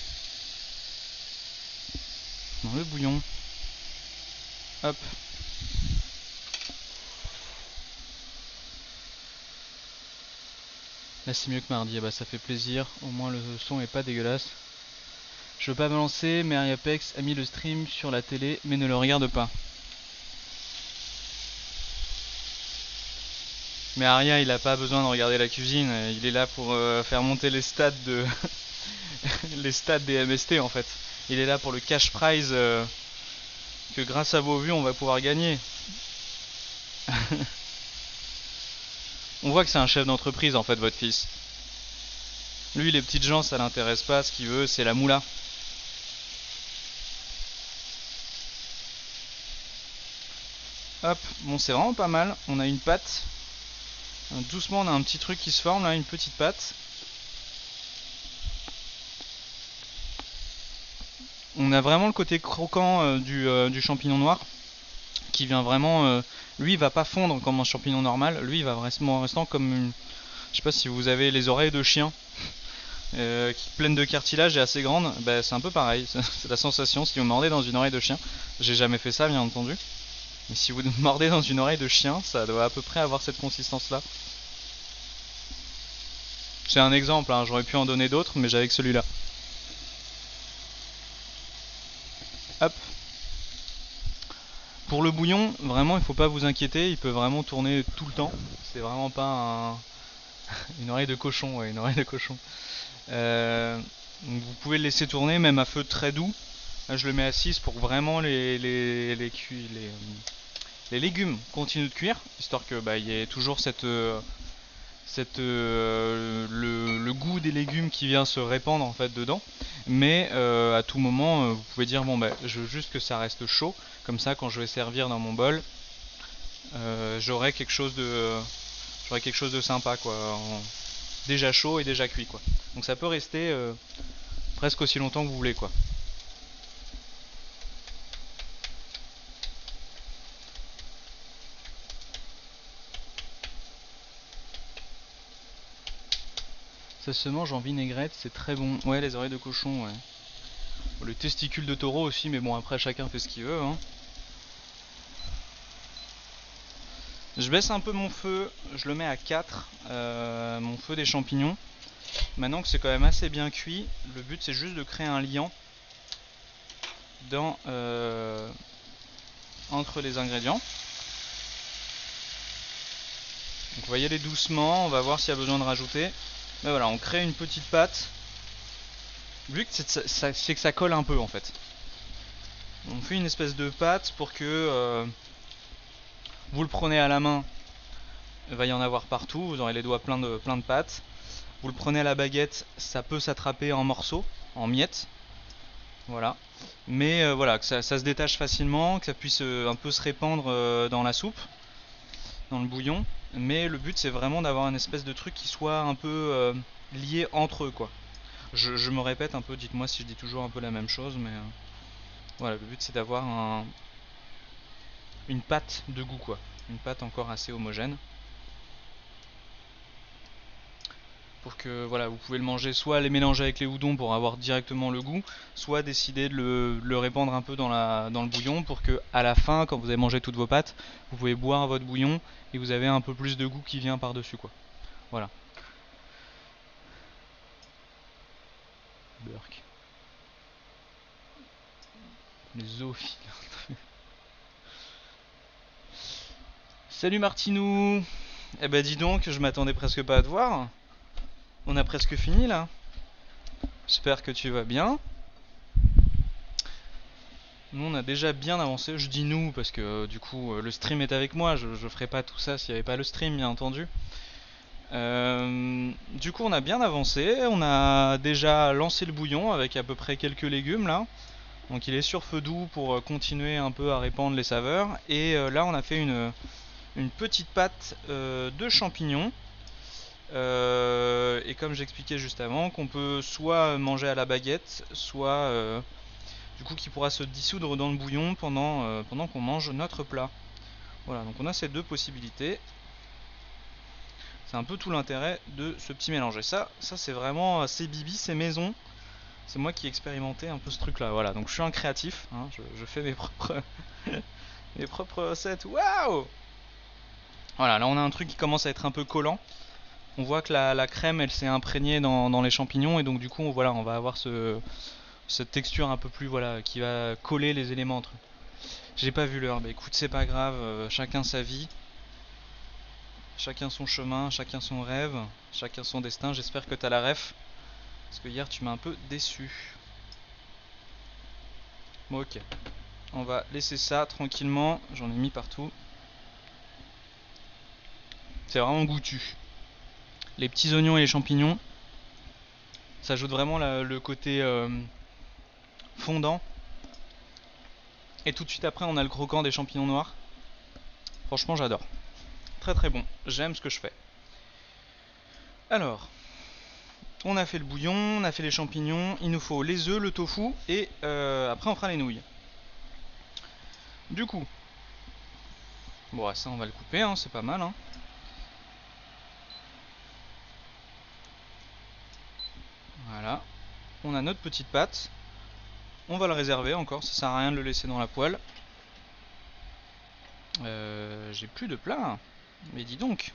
dans le bouillon. Hop. Là c'est mieux que mardi, ah bah ça fait plaisir, au moins le son est pas dégueulasse. Je veux pas me lancer, mais Ariapex a mis le stream sur la télé, mais ne le regarde pas. Mais Aria il a pas besoin de regarder la cuisine, il est là pour faire monter les stats de les stats des MST en fait. Il est là pour le cash prize que grâce à vos vues on va pouvoir gagner. On voit que c'est un chef d'entreprise en fait votre fils. Lui les petites gens ça l'intéresse pas, ce qu'il veut c'est la moula. Hop, bon c'est vraiment pas mal, on a une pâte. Doucement on a un petit truc qui se forme là, une petite pâte. On a vraiment le côté croquant du champignon noir qui vient vraiment... lui il va pas fondre comme un champignon normal, lui il va restant comme une... Je sais pas si vous avez les oreilles de chien qui pleines de cartilage et assez grandes, bah, c'est un peu pareil, c'est la sensation si vous mordez dans une oreille de chien. J'ai jamais fait ça bien entendu, mais si vous mordez dans une oreille de chien, ça doit à peu près avoir cette consistance là. C'est un exemple, hein, j'aurais pu en donner d'autres, mais j'avais que celui-là. Hop. Pour le bouillon, vraiment il faut pas vous inquiéter, il peut vraiment tourner tout le temps. C'est vraiment pas une oreille de cochon, ouais, une oreille de cochon. Donc vous pouvez le laisser tourner même à feu très doux. Là je le mets à 6 pour que vraiment les légumes continuent de cuire, histoire que bah, y ait toujours le goût des légumes qui vient se répandre en fait dedans. Mais à tout moment vous pouvez dire bon bah je veux juste que ça reste chaud, comme ça quand je vais servir dans mon bol j'aurai quelque chose de sympa quoi, déjà chaud et déjà cuit quoi. Donc ça peut rester presque aussi longtemps que vous voulez quoi. Ça se mange en vinaigrette, c'est très bon. Ouais, les oreilles de cochon, ouais. Bon, les testicules de taureau aussi, mais bon, après chacun fait ce qu'il veut. Hein. Je baisse un peu mon feu, je le mets à 4, mon feu des champignons. Maintenant que c'est quand même assez bien cuit, le but c'est juste de créer un liant entre les ingrédients. Donc vous voyez les doucement, on va voir s'il y a besoin de rajouter. Mais voilà, on crée une petite pâte. Le but c'est que ça colle un peu en fait. On fait une espèce de pâte pour que vous le prenez à la main. Il va y en avoir partout, vous aurez les doigts pleins de pâte. Vous le prenez à la baguette, ça peut s'attraper en morceaux, en miettes. Voilà. Mais voilà, que ça se détache facilement, que ça puisse un peu se répandre dans la soupe, dans le bouillon. Mais le but c'est vraiment d'avoir une espèce de truc qui soit un peu lié entre eux quoi. Je me répète un peu, dites-moi si je dis toujours un peu la même chose, mais voilà, le but c'est d'avoir une pâte de goût quoi. Une pâte encore assez homogène. Pour que voilà, vous pouvez le manger, soit les mélanger avec les udon pour avoir directement le goût, soit décider de le répandre un peu dans le bouillon pour que à la fin, quand vous avez mangé toutes vos pâtes, vous pouvez boire votre bouillon et vous avez un peu plus de goût qui vient par dessus quoi. Voilà. Burk. Les zoophiles. Salut Martinou. Eh ben dis donc, je m'attendais presque pas à te voir. On a presque fini là. J'espère que tu vas bien. Nous on a déjà bien avancé, je dis nous parce que du coup le stream est avec moi, je ferais pas tout ça s'il n'y avait pas le stream bien entendu. Du coup on a bien avancé, on a déjà lancé le bouillon avec à peu près quelques légumes là. Donc il est sur feu doux pour continuer un peu à répandre les saveurs. Et là on a fait une petite pâte de champignons. Et comme j'expliquais juste avant, qu'on peut soit manger à la baguette, soit du coup qui pourra se dissoudre dans le bouillon pendant qu'on mange notre plat. Voilà, donc on a ces deux possibilités. C'est un peu tout l'intérêt de ce petit mélange. Et ça c'est vraiment, c'est Bibi, c'est maison. C'est moi qui ai expérimenté un peu ce truc là. Voilà, donc je suis un créatif, hein, je fais mes propres, mes propres recettes. Waouh! Voilà, là on a un truc qui commence à être un peu collant. On voit que la crème elle s'est imprégnée dans les champignons et donc du coup voilà, on va avoir cette texture un peu plus, voilà, qui va coller les éléments entre eux. J'ai pas vu l'heure, bah écoute, c'est pas grave, chacun sa vie, chacun son chemin, chacun son rêve, chacun son destin. J'espère que t'as la ref, parce que hier tu m'as un peu déçu. Bon, ok, on va laisser ça tranquillement, j'en ai mis partout. C'est vraiment goûtu. Les petits oignons et les champignons, ça ajoute vraiment le côté fondant. Et tout de suite après, on a le croquant des champignons noirs. Franchement, j'adore. Très très bon. J'aime ce que je fais. Alors, on a fait le bouillon, on a fait les champignons. Il nous faut les œufs, le tofu et après on fera les nouilles. Du coup, bon, ça on va le couper, hein, c'est pas mal. Hein. Voilà. On a notre petite pâte. On va le réserver encore, ça sert à rien de le laisser dans la poêle. J'ai plus de plat. Mais dis donc.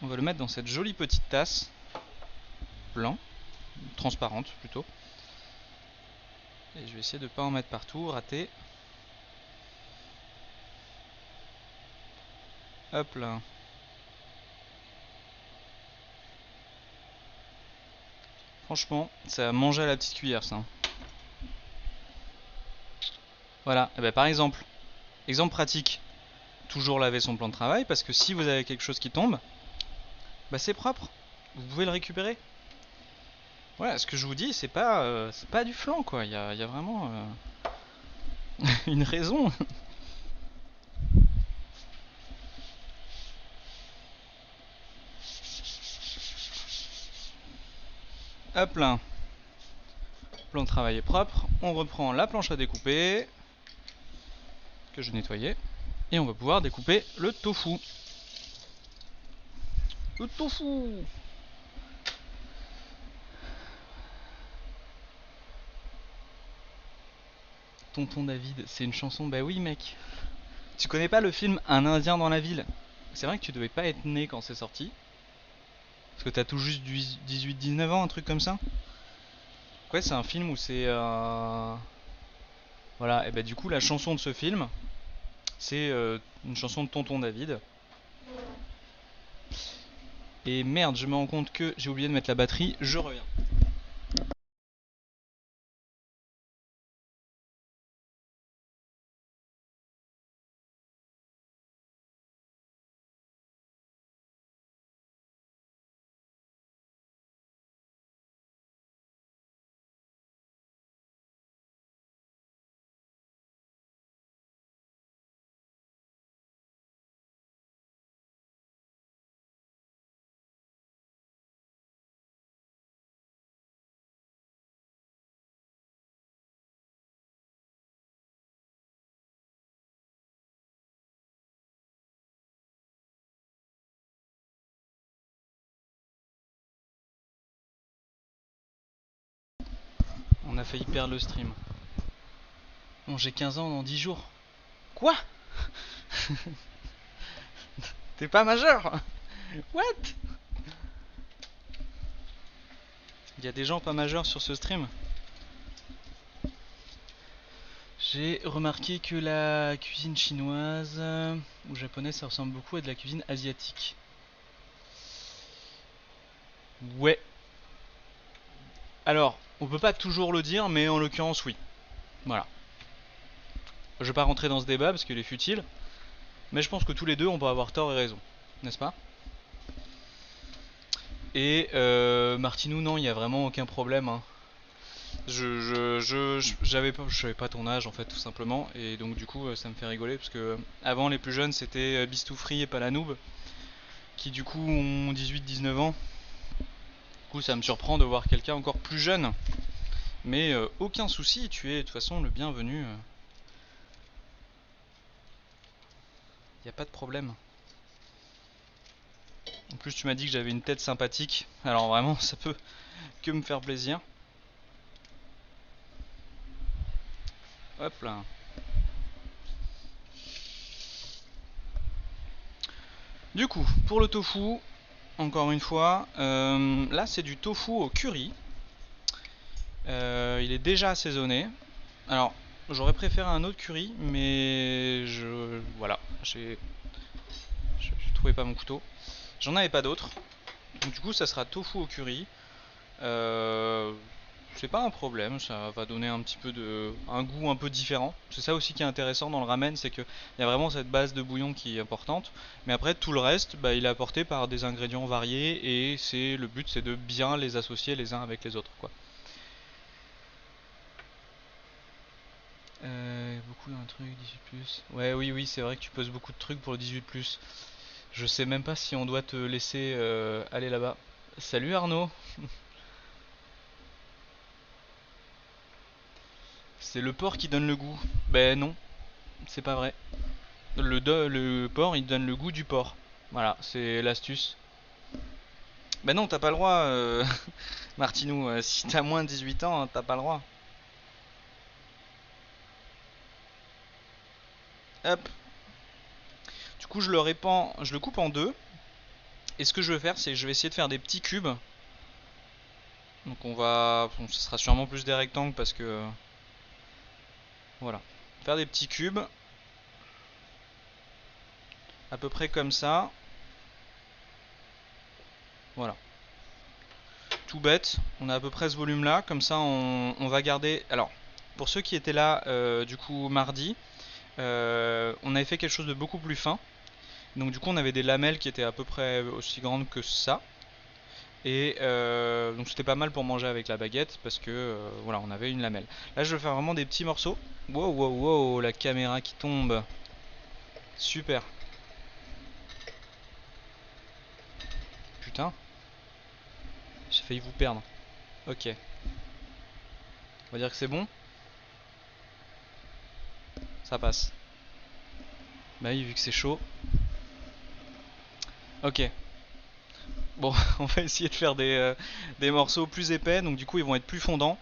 On va le mettre dans cette jolie petite tasse. Blanc. Transparente plutôt. Et je vais essayer de ne pas en mettre partout, rater. Hop là. Franchement, ça a mangé à la petite cuillère ça. Voilà, et ben par exemple, exemple pratique, toujours laver son plan de travail parce que si vous avez quelque chose qui tombe, bah c'est propre, vous pouvez le récupérer. Voilà, ce que je vous dis, c'est pas du flan quoi, il y a vraiment une raison. Hop là, plan de travail est propre, on reprend la planche à découper, que je nettoyais, et on va pouvoir découper le tofu. Le tofu! Tonton David, c'est une chanson, bah oui mec. Tu connais pas le film Un Indien dans la ville? C'est vrai que tu devais pas être né quand c'est sorti. Parce que t'as tout juste 18-19 ans, un truc comme ça. Ouais, c'est un film où c'est... Voilà, et bah du coup la chanson de ce film, c'est une chanson de Tonton David. Et merde, je me rends compte que j'ai oublié de mettre la batterie, je reviens. On a failli perdre le stream. Bon, j'ai 15 ans dans 10 jours. Quoi? T'es pas majeur? What? Il y a des gens pas majeurs sur ce stream. J'ai remarqué que la cuisine chinoise ou japonaise, ça ressemble beaucoup à de la cuisine asiatique. Ouais. Alors, on peut pas toujours le dire, mais en l'occurrence, oui. Voilà. Je vais pas rentrer dans ce débat parce qu'il est futile, mais je pense que tous les deux, on peut avoir tort et raison, n'est-ce pas? Et Martinou, non, il y a vraiment aucun problème. Hein. Je savais pas ton âge en fait, tout simplement, et donc du coup, ça me fait rigoler parce que avant, les plus jeunes, c'était Bistoufri et Palanoub, qui du coup ont 18-19 ans. Du coup, ça me surprend de voir quelqu'un encore plus jeune. Mais aucun souci, tu es de toute façon le bienvenu. Y a pas de problème. En plus tu m'as dit que j'avais une tête sympathique, alors vraiment ça peut que me faire plaisir. Hop là. Du coup, pour le tofu, encore une fois, là c'est du tofu au curry. Il est déjà assaisonné. Alors, j'aurais préféré un autre curry, mais voilà, je trouvais pas mon couteau. J'en avais pas d'autre. Donc du coup, ça sera tofu au curry. Euh, c'est pas un problème, ça va donner un petit peu un goût un peu différent. C'est ça aussi qui est intéressant dans le ramen, c'est qu'il y a vraiment cette base de bouillon qui est importante. Mais après, tout le reste, bah, il est apporté par des ingrédients variés et le but, c'est de bien les associer les uns avec les autres, quoi. Beaucoup d'un truc, 18+. Ouais, oui, oui, c'est vrai que tu poses beaucoup de trucs pour le 18+. Je sais même pas si on doit te laisser aller là-bas. Salut Arnaud. C'est le porc qui donne le goût. Ben non, c'est pas vrai. Le porc, il donne le goût du porc. Voilà, c'est l'astuce. Ben non, t'as pas le droit, Martinou. Si t'as moins de 18 ans, t'as pas le droit. Hop. Du coup, je le coupe en deux. Et ce que je vais faire, c'est que je vais essayer de faire des petits cubes. Donc bon, ce sera sûrement plus des rectangles parce que voilà. Faire des petits cubes, à peu près comme ça. Voilà. Tout bête. On a à peu près ce volume-là. Comme ça, on va garder. Alors, pour ceux qui étaient là, du coup, mardi, on avait fait quelque chose de beaucoup plus fin. Donc, du coup, on avait des lamelles qui étaient à peu près aussi grandes que ça. Et donc c'était pas mal pour manger avec la baguette parce que voilà, on avait une lamelle. Là je vais faire vraiment des petits morceaux. Wow, wow, wow, la caméra qui tombe. Super. Putain, j'ai failli vous perdre. Ok. On va dire que c'est bon. Ça passe. Bah oui, vu que c'est chaud. Ok. Bon, on va essayer de faire des morceaux plus épais. Donc du coup ils vont être plus fondants.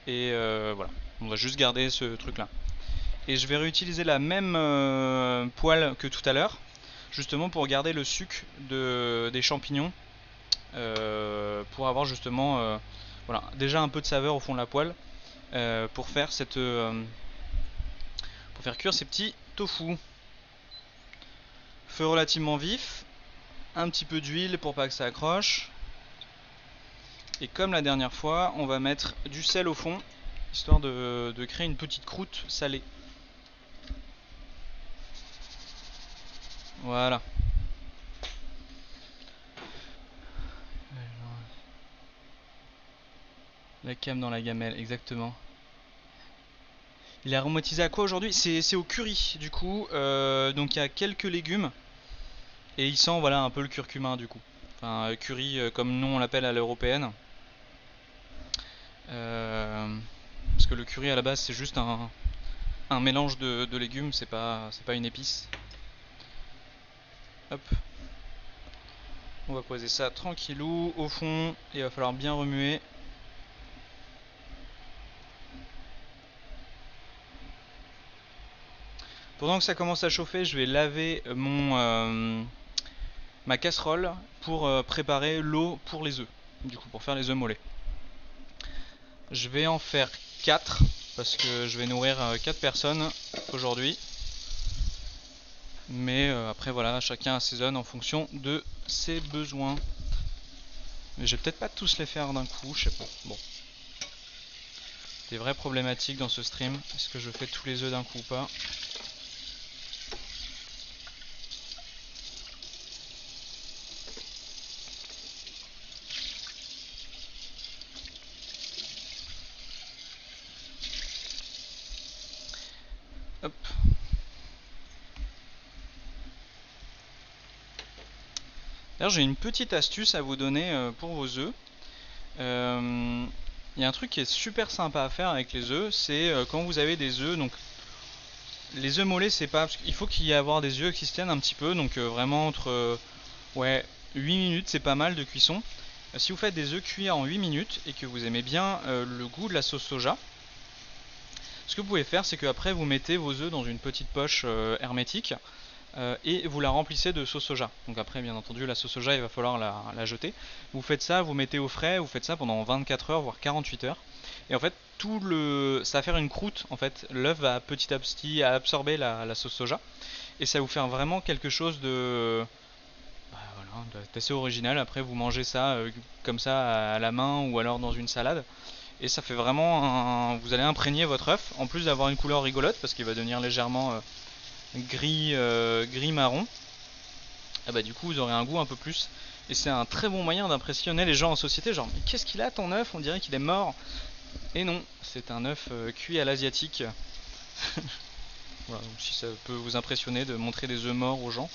Et voilà. On va juste garder ce truc là. Et je vais réutiliser la même poêle que tout à l'heure. Justement pour garder le suc des champignons. Pour avoir justement voilà, déjà un peu de saveur au fond de la poêle. Pour faire pour faire cuire ces petits tofu. Feu relativement vif. Un petit peu d'huile pour pas que ça accroche. Et comme la dernière fois, on va mettre du sel au fond, histoire de créer une petite croûte salée. Voilà. La cam dans la gamelle, exactement. Il est aromatisé à quoi aujourd'hui? C'est au curry, du coup. Donc il y a quelques légumes. Et il sent voilà un peu le curcumin, du coup. Enfin, curry, comme nous on l'appelle à l'européenne. Parce que le curry à la base c'est juste un mélange de légumes, c'est pas une épice. Hop. On va poser ça tranquillou au fond. Il va falloir bien remuer. Pendant que ça commence à chauffer, je vais laver ma casserole pour préparer l'eau pour les œufs. Du coup, pour faire les œufs mollets. Je vais en faire 4 parce que je vais nourrir 4 personnes aujourd'hui. Mais après voilà, chacun assaisonne en fonction de ses besoins. Mais je vais peut-être pas tous les faire d'un coup, je sais pas. Bon. Des vraies problématiques dans ce stream. Est-ce que je fais tous les œufs d'un coup ou pas? Hop. D'ailleurs, j'ai une petite astuce à vous donner pour vos œufs. il y a un truc qui est super sympa à faire avec les œufs, c'est quand vous avez des œufs, donc les œufs mollets c'est pas, parce qu'il faut qu'il y ait avoir des œufs qui se tiennent un petit peu, donc vraiment entre ouais 8 minutes c'est pas mal de cuisson. Si vous faites des œufs cuits en 8 minutes et que vous aimez bien le goût de la sauce soja, ce que vous pouvez faire c'est qu'après vous mettez vos œufs dans une petite poche hermétique et vous la remplissez de sauce soja. Donc après bien entendu la sauce soja il va falloir la jeter. Vous faites ça, vous mettez au frais, vous faites ça pendant 24 heures voire 48 heures. Et en fait ça va faire une croûte en fait. L'œuf va petit à petit absorber la sauce soja et ça va vous faire vraiment quelque chose de voilà, d'assez original. Après vous mangez ça comme ça à la main ou alors dans une salade. Et ça fait vraiment vous allez imprégner votre œuf en plus d'avoir une couleur rigolote parce qu'il va devenir légèrement gris marron. Ah bah du coup vous aurez un goût un peu plus. Et c'est un très bon moyen d'impressionner les gens en société, genre mais qu'est-ce qu'il a ton œuf, on dirait qu'il est mort. Et non, c'est un œuf cuit à l'asiatique. Voilà, donc si ça peut vous impressionner de montrer des œufs morts aux gens,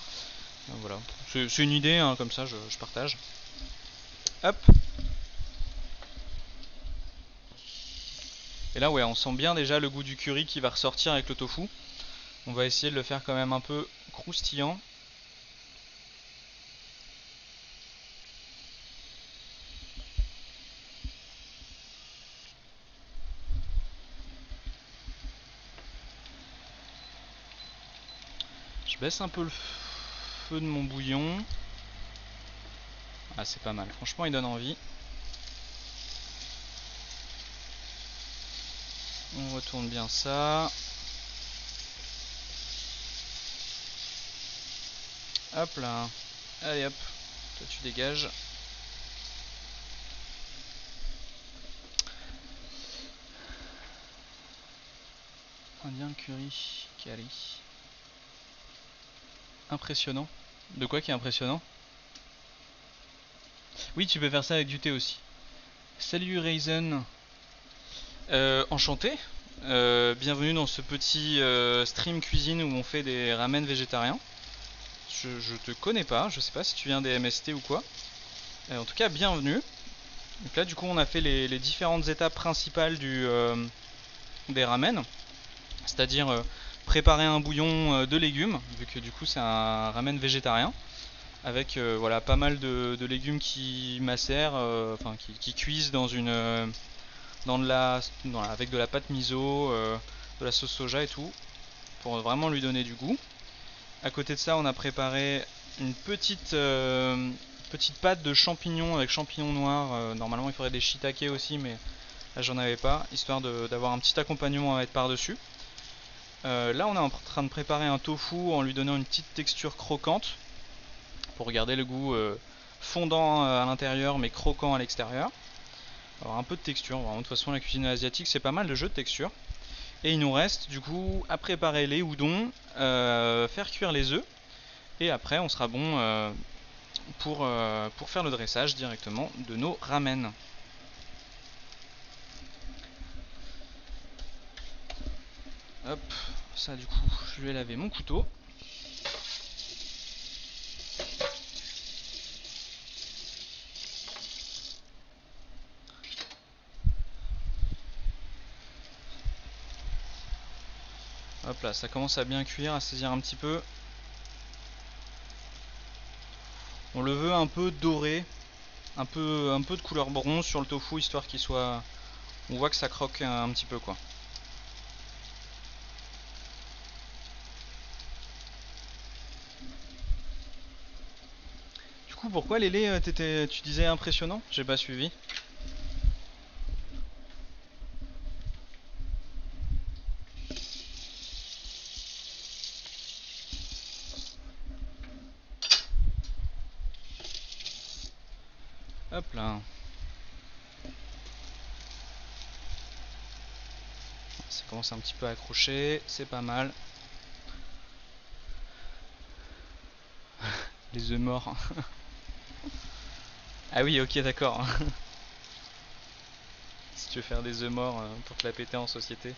voilà, c'est une idée hein, comme ça je partage. Hop. Et là ouais on sent bien déjà le goût du curry qui va ressortir avec le tofu. On va essayer de le faire quand même un peu croustillant. Je baisse un peu le feu de mon bouillon. Ah c'est pas mal, franchement il donne envie. On retourne bien ça. Hop là. Allez hop. Toi tu dégages. Indien curry. Impressionnant. De quoi qui est impressionnant? Oui, tu peux faire ça avec du thé aussi. Salut Raisin. Enchanté. Bienvenue dans ce petit stream cuisine où on fait des ramen végétariens. Je te connais pas, je sais pas si tu viens des MST ou quoi. En tout cas, bienvenue. Donc là, du coup, on a fait les différentes étapes principales des ramen. C'est-à-dire préparer un bouillon de légumes, vu que du coup c'est un ramen végétarien, avec voilà, pas mal de légumes qui macèrent, enfin qui cuisent dans avec de la pâte miso, de la sauce soja et tout, pour vraiment lui donner du goût. À côté de ça, on a préparé une petite pâte de champignons avec champignons noirs. Normalement, il faudrait des shiitake aussi, mais là j'en avais pas, histoire d'avoir un petit accompagnement à mettre par-dessus. Là, on est en train de préparer un tofu en lui donnant une petite texture croquante pour garder le goût fondant à l'intérieur mais croquant à l'extérieur. Alors un peu de texture, vraiment, de toute façon la cuisine asiatique c'est pas mal de jeux de texture. Et il nous reste du coup à préparer les udon, faire cuire les œufs et après on sera bon pour faire le dressage directement de nos ramen. Hop, ça du coup je vais laver mon couteau. Hop là, ça commence à bien cuire, à saisir un petit peu. On le veut un peu doré, un peu de couleur bronze sur le tofu, histoire qu'il soit... On voit que ça croque un petit peu quoi. Du coup, pourquoi Lélé, tu disais impressionnant? J'ai pas suivi. Hop là. Ça commence un petit peu à accrocher, c'est pas mal. Les œufs morts. Ah oui, ok, d'accord. Si tu veux faire des œufs morts pour te la péter en société.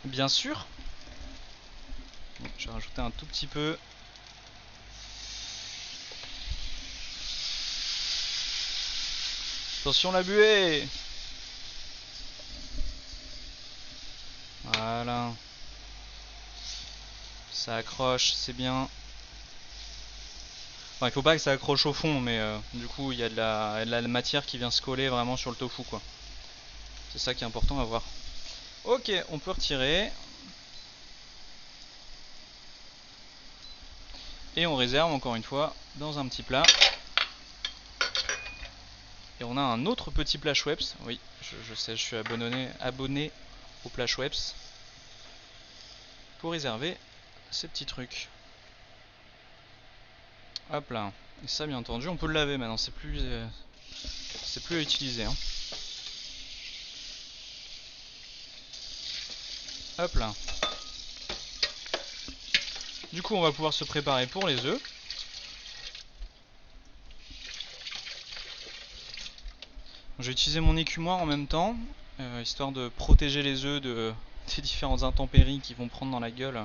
Bien sûr. Bon, je vais rajouter un tout petit peu. Attention la buée! Voilà. Ça accroche, c'est bien. Enfin, il faut pas que ça accroche au fond, mais du coup, il y a de la matière qui vient se coller vraiment sur le tofu, quoi. C'est ça qui est important à voir. Ok, on peut retirer. Et on réserve encore une fois dans un petit plat. Et on a un autre petit plat Schweppes. Oui, je sais, je suis abonné au plat Schweppes. Pour réserver ces petits trucs. Hop là. Et ça, bien entendu, on peut le laver maintenant. C'est plus à utiliser. Hein. Hop là. Du coup, on va pouvoir se préparer pour les œufs. Je vais utiliser mon écumoire en même temps, histoire de protéger les œufs des différentes intempéries qui vont prendre dans la gueule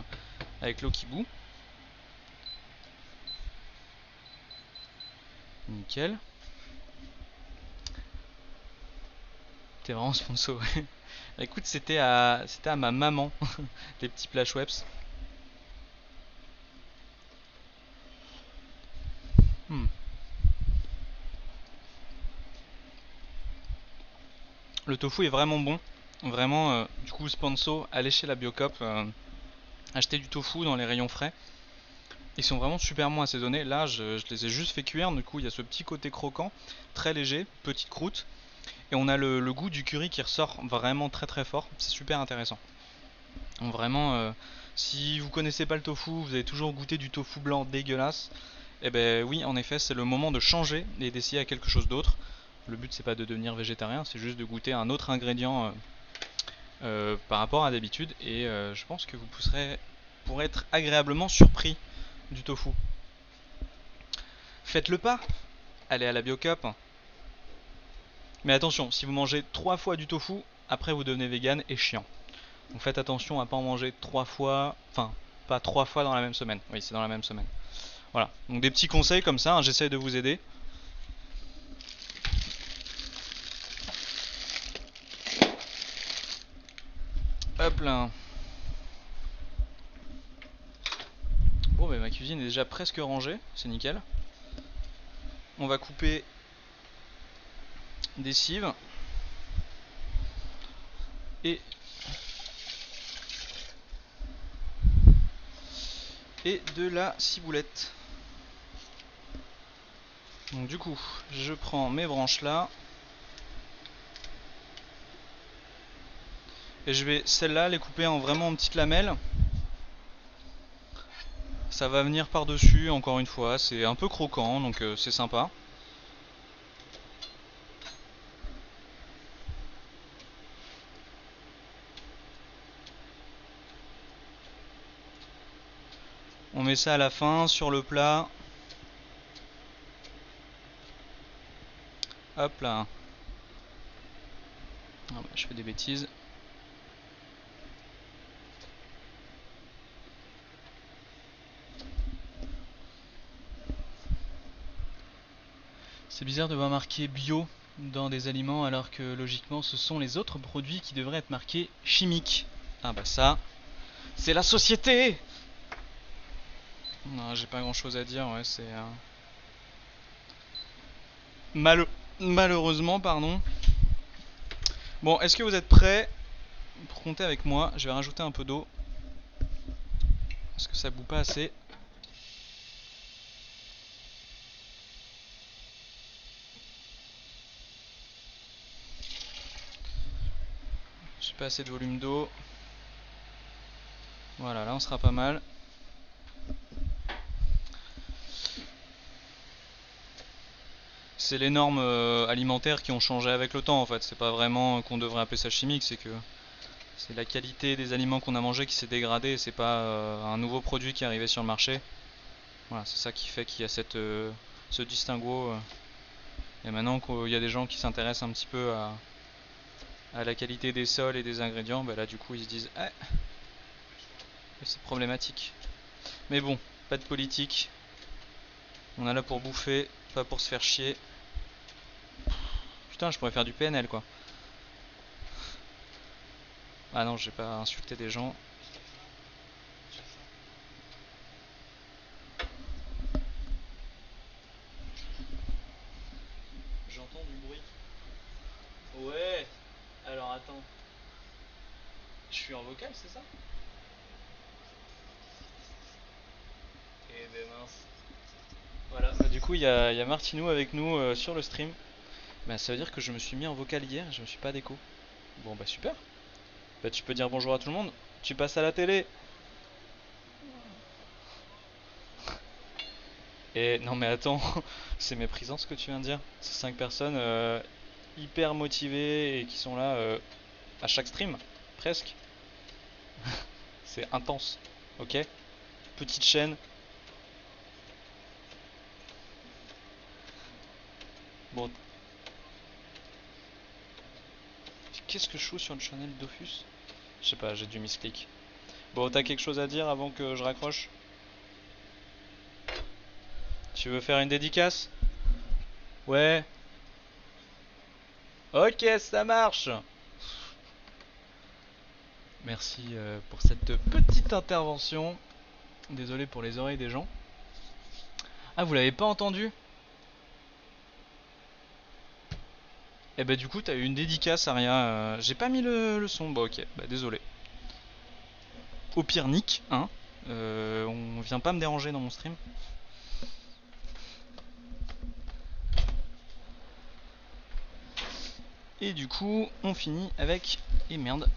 avec l'eau qui bout. Nickel. T'es vraiment sponsor. Écoute, c'était à ma maman, les petits plats Schweppes. Hmm. Le tofu est vraiment bon. Vraiment, du coup, sponsor, allez chez la Biocop, acheter du tofu dans les rayons frais. Ils sont vraiment super bons assaisonnés. Là, je les ai juste fait cuire. Du coup, il y a ce petit côté croquant, très léger, petite croûte. Et on a le goût du curry qui ressort vraiment très très fort. C'est super intéressant. Donc vraiment, si vous connaissez pas le tofu, vous avez toujours goûté du tofu blanc dégueulasse. Eh ben oui, en effet, c'est le moment de changer et d'essayer à quelque chose d'autre. Le but, c'est pas de devenir végétarien, c'est juste de goûter un autre ingrédient par rapport à d'habitude. Et je pense que vous pourrez être agréablement surpris du tofu. Faites le pas, allez à la Biocop. Mais attention, si vous mangez 3 fois du tofu, après vous devenez vegan et chiant. Donc faites attention à pas en manger 3 fois, enfin pas 3 fois dans la même semaine. Oui, c'est dans la même semaine. Voilà, donc des petits conseils comme ça, hein, j'essaie de vous aider. Hop là. Bon, bah, ma cuisine est déjà presque rangée, c'est nickel. On va couper des cives et de la ciboulette. Donc du coup, je prends mes branches là et je vais celles-là les couper en vraiment petites lamelles. Ça va venir par-dessus, encore une fois, c'est un peu croquant, donc c'est sympa. On met ça à la fin sur le plat. Hop là. Ah bah, je fais des bêtises. C'est bizarre de voir marqué bio dans des aliments alors que logiquement ce sont les autres produits qui devraient être marqués chimiques. Ah bah ça, c'est la société. Non, j'ai pas grand chose à dire, ouais, c'est... Malheureusement, pardon. Bon, est-ce que vous êtes prêts pour compter avec moi? Je vais rajouter un peu d'eau. Parce que ça bout pas assez. J'ai pas assez de volume d'eau. Voilà, là on sera pas mal. C'est les normes alimentaires qui ont changé avec le temps en fait. C'est pas vraiment qu'on devrait appeler ça chimique, c'est que c'est la qualité des aliments qu'on a mangés qui s'est dégradée. C'est pas un nouveau produit qui est arrivé sur le marché. Voilà, c'est ça qui fait qu'il y a ce distinguo. Et maintenant qu'il y a des gens qui s'intéressent un petit peu à la qualité des sols et des ingrédients, bah là du coup ils se disent ah, c'est problématique. Mais bon, pas de politique. On est là pour bouffer, pas pour se faire chier. Putain, je pourrais faire du PNL quoi. Ah non, j'ai pas insulté des gens. J'entends du bruit. Ouais. Alors attends. Je suis en vocal, c'est ça? Eh ben mince. Voilà. Bah, du coup, il y a Martinou avec nous sur le stream. Bah, ça veut dire que je me suis mis en vocal hier et je me suis pas déco. Bon bah super. Bah tu peux dire bonjour à tout le monde. Tu passes à la télé. Et non mais attends, c'est méprisant ce que tu viens de dire. C'est 5 personnes hyper motivées et qui sont là à chaque stream, presque. C'est intense, ok? Petite chaîne. Bon, qu'est-ce que je joue sur le channel Dofus? Je sais pas, j'ai dû misclick. Bon, t'as quelque chose à dire avant que je raccroche? Tu veux faire une dédicace? Ouais. Ok, ça marche. Merci pour cette petite intervention. Désolé pour les oreilles des gens. Ah, vous l'avez pas entendu? Eh bah du coup t'as eu une dédicace à rien. J'ai pas mis le son. Bon ok, bah désolé. Au pire Nick, hein. On vient pas me déranger dans mon stream. Et du coup on finit avec... Et merde.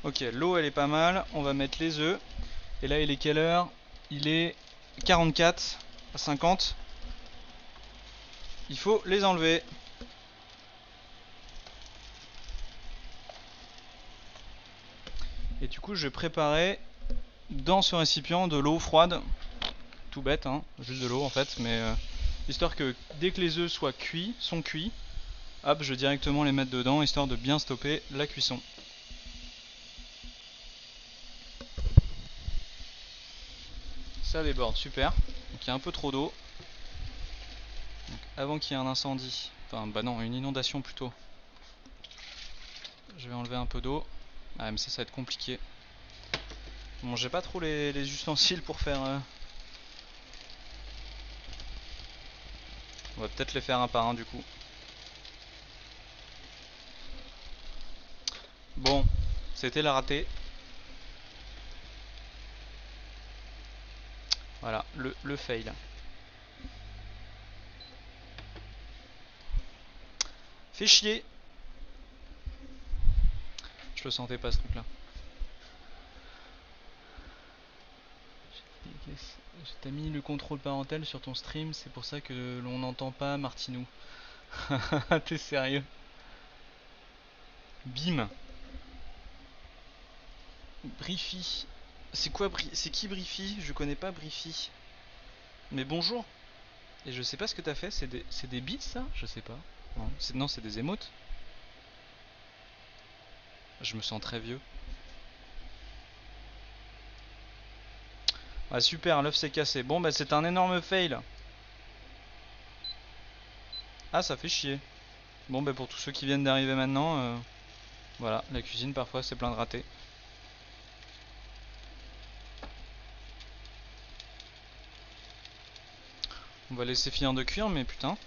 Ok, l'eau elle est pas mal. On va mettre les œufs. Et là il est quelle heure? Il est 44 à 50. Il faut les enlever. Et du coup je vais préparer dans ce récipient de l'eau froide. Tout bête, hein, juste de l'eau en fait, mais histoire que dès que les œufs sont cuits, hop, je vais directement les mettre dedans, histoire de bien stopper la cuisson. Ça déborde, super. Donc il y a un peu trop d'eau. Avant qu'il y ait un incendie, enfin bah non, une inondation plutôt, je vais enlever un peu d'eau. Ah mais ça va être compliqué. Bon, j'ai pas trop les ustensiles pour faire... On va peut-être les faire un par un du coup. Bon, c'était la ratée. Voilà, le fail. Fait chier. Je le sentais pas ce truc là. T'as mis le contrôle parental sur ton stream, c'est pour ça que l'on n'entend pas Martinou. T'es sérieux? Bim. Briefy. C'est quoi C'est qui Briefy? Je connais pas Briefy. Mais bonjour. Et je sais pas ce que t'as fait, c'est des bits ça? Je sais pas. Non, c'est des émotes. Je me sens très vieux. Ah super, l'œuf s'est cassé. Bon bah c'est un énorme fail. Ah ça fait chier. Bon bah pour tous ceux qui viennent d'arriver maintenant, voilà, la cuisine parfois c'est plein de ratés. On va laisser finir de cuire mais putain.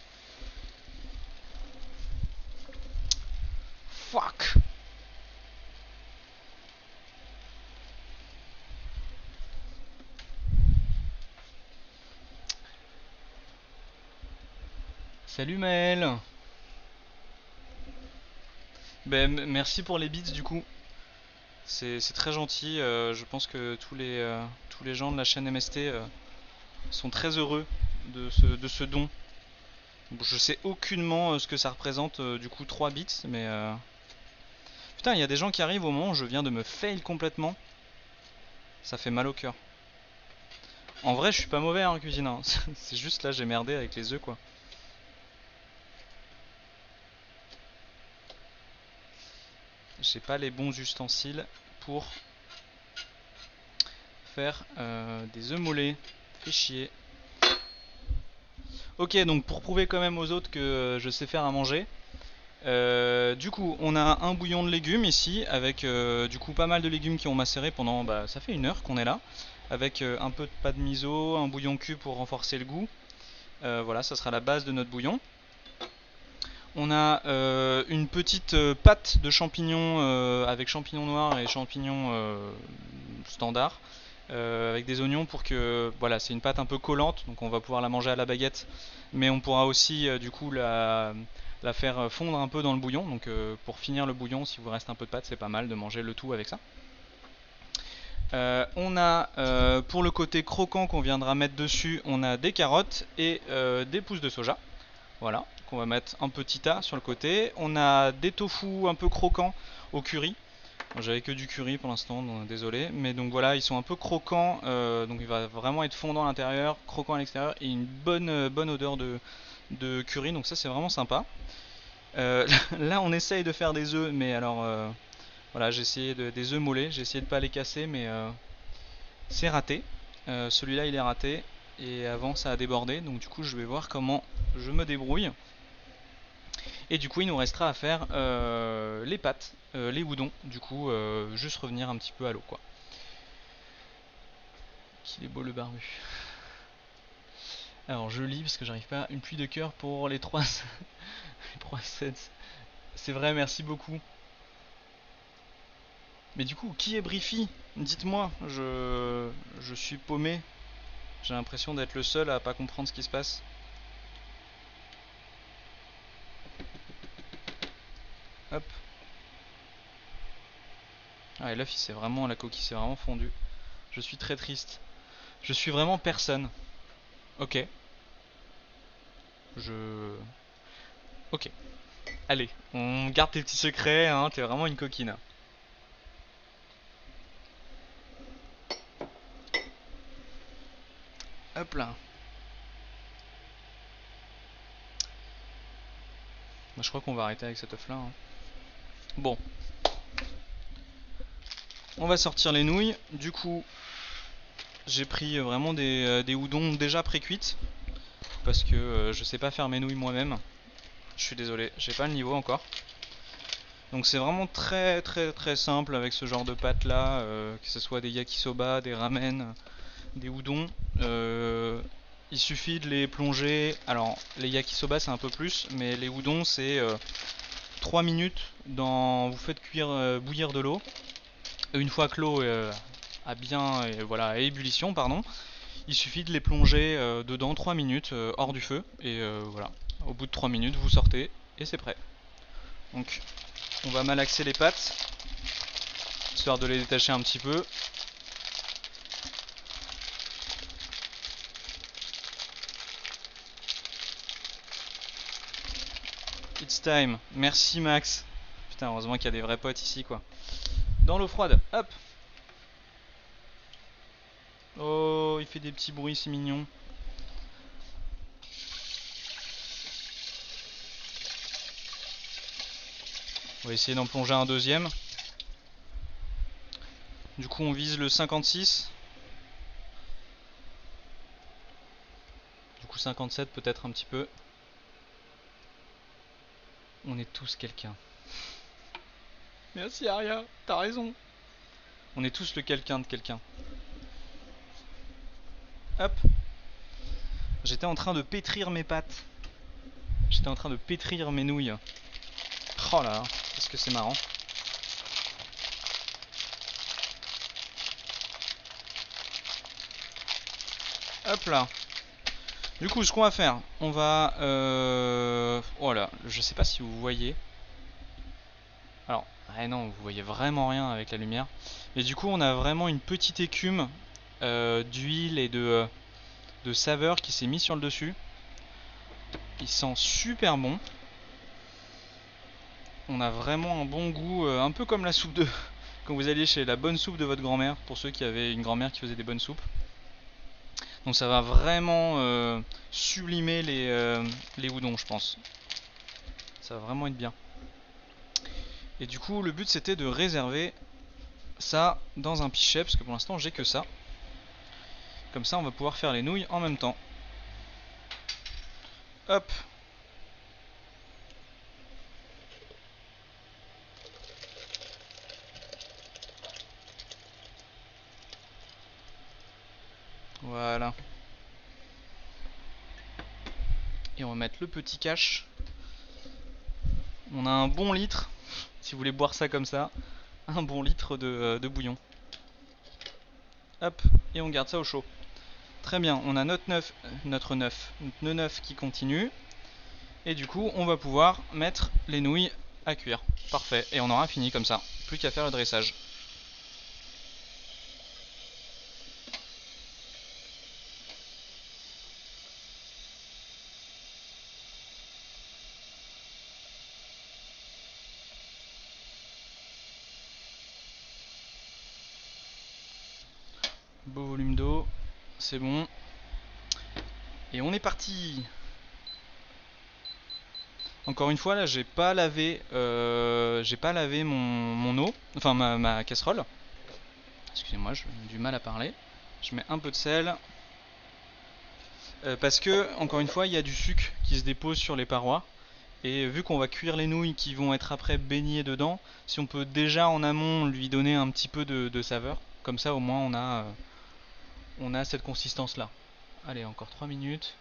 Fuck. Salut Maël. Ben merci pour les bits du coup. C'est très gentil. Je pense que tous les gens de la chaîne MST sont très heureux de ce don. Bon, je sais aucunement ce que ça représente, du coup 3 bits, mais putain, il y a des gens qui arrivent au moment où je viens de me fail complètement. Ça fait mal au cœur. En vrai, je suis pas mauvais en cuisine, hein. C'est juste là, j'ai merdé avec les œufs quoi. J'ai pas les bons ustensiles pour faire des œufs mollets. Fait chier. Ok, donc pour prouver quand même aux autres que je sais faire à manger, Du coup, on a un bouillon de légumes ici avec du coup pas mal de légumes qui ont macéré pendant, ça fait 1 heure qu'on est là, avec un peu de pâte miso, un bouillon cube pour renforcer le goût. Voilà, ça sera la base de notre bouillon. On a une petite pâte de champignons avec champignons noirs et champignons standards, avec des oignons pour que, voilà, c'est une pâte un peu collante, donc on va pouvoir la manger à la baguette, mais on pourra aussi du coup la faire fondre un peu dans le bouillon. Donc pour finir le bouillon, si vous reste un peu de pâte, c'est pas mal de manger le tout avec ça. On a pour le côté croquant qu'on viendra mettre dessus, on a des carottes et des pousses de soja. Voilà, qu'on va mettre un petit tas sur le côté. On a des tofu un peu croquants au curry. J'avais que du curry pour l'instant, désolé. Mais donc voilà, ils sont un peu croquants, donc il va vraiment être fondant à l'intérieur, croquant à l'extérieur, et une bonne odeur de curry, donc ça c'est vraiment sympa. Là on essaye de faire des œufs, mais alors voilà, j'ai essayé des œufs mollets, j'ai essayé de pas les casser, mais c'est raté. Celui-là il est raté, et avant ça a débordé, donc du coup je vais voir comment je me débrouille. Et du coup il nous restera à faire les pâtes, les udon, du coup juste revenir un petit peu à l'eau quoi. Qu'il est beau le barbu. Alors je lis parce que j'arrive pas. Une pluie de cœur pour les 3 les 3 sets. C'est vrai, merci beaucoup. Mais du coup, qui est Briefy? Dites-moi, je suis paumé. J'ai l'impression d'être le seul à pas comprendre ce qui se passe. Hop. Ah et l'œuf c'est vraiment, la coquille s'est vraiment fondue. Je suis très triste. Je suis vraiment personne. Ok. Je... Ok. Allez, on garde tes petits secrets, hein, t'es vraiment une coquine. Hop là. Je crois qu'on va arrêter avec cet œuf là. Hein. Bon. On va sortir les nouilles. Du coup, j'ai pris vraiment des udons déjà pré-cuites. Parce que je sais pas faire mes nouilles moi-même. Je suis désolé, j'ai pas le niveau encore. Donc c'est vraiment très simple avec ce genre de pâte là, que ce soit des yakisoba, des ramen, des udon. Il suffit de les plonger. Alors les yakisoba c'est un peu plus, mais les udon c'est 3 minutes dans. Vous faites cuire, bouillir de l'eau. Une fois que l'eau a bien, voilà, à ébullition, pardon, il suffit de les plonger dedans 3 minutes hors du feu. Et voilà, au bout de 3 minutes vous sortez et c'est prêt. Donc on va malaxer les pâtes, histoire de les détacher un petit peu. It's time. Merci Max. Putain, heureusement qu'il y a des vrais potes ici quoi. Dans l'eau froide, hop. Oh, il fait des petits bruits, c'est mignon. On va essayer d'en plonger un deuxième. Du coup on vise le 56. Du coup 57 peut-être un petit peu. On est tous quelqu'un. Merci Aria, t'as raison. On est tous le quelqu'un de quelqu'un. Hop. J'étais en train de pétrir mes pâtes. J'étais en train de pétrir mes nouilles. Oh là là, qu'est-ce que c'est marrant. Hop là. Du coup, ce qu'on va faire, on va... Voilà, je sais pas si vous voyez. Alors, ah non, vous voyez vraiment rien avec la lumière. Mais du coup, on a vraiment une petite écume d'huile et de saveur qui s'est mis sur le dessus. Il sent super bon. On a vraiment un bon goût, un peu comme la soupe de... Quand vous alliez chez la bonne soupe de votre grand-mère, pour ceux qui avaient une grand-mère qui faisait des bonnes soupes. Donc ça va vraiment sublimer les udons, je pense. Ça va vraiment être bien. Et du coup, le but c'était de réserver ça dans un pichet, parce que pour l'instant j'ai que ça. Comme ça, on va pouvoir faire les nouilles en même temps. Hop. Voilà. Et on va mettre le petit cache. On a un bon litre, si vous voulez boire ça comme ça. Un bon litre de bouillon. Hop, et on garde ça au chaud. Très bien, on a notre neuf qui continue. Et du coup, on va pouvoir mettre les nouilles à cuire. Parfait, et on aura fini comme ça. Plus qu'à faire le dressage. Beau volume d'eau, c'est bon. Et on est parti. Encore une fois, là, j'ai pas lavé mon eau, enfin ma casserole. Excusez-moi, j'ai du mal à parler. Je mets un peu de sel. Parce que, encore une fois, il y a du sucre qui se dépose sur les parois. Et vu qu'on va cuire les nouilles qui vont être après baignées dedans, si on peut déjà en amont lui donner un petit peu de saveur, comme ça au moins on a cette consistance là. Allez, encore 3 minutes.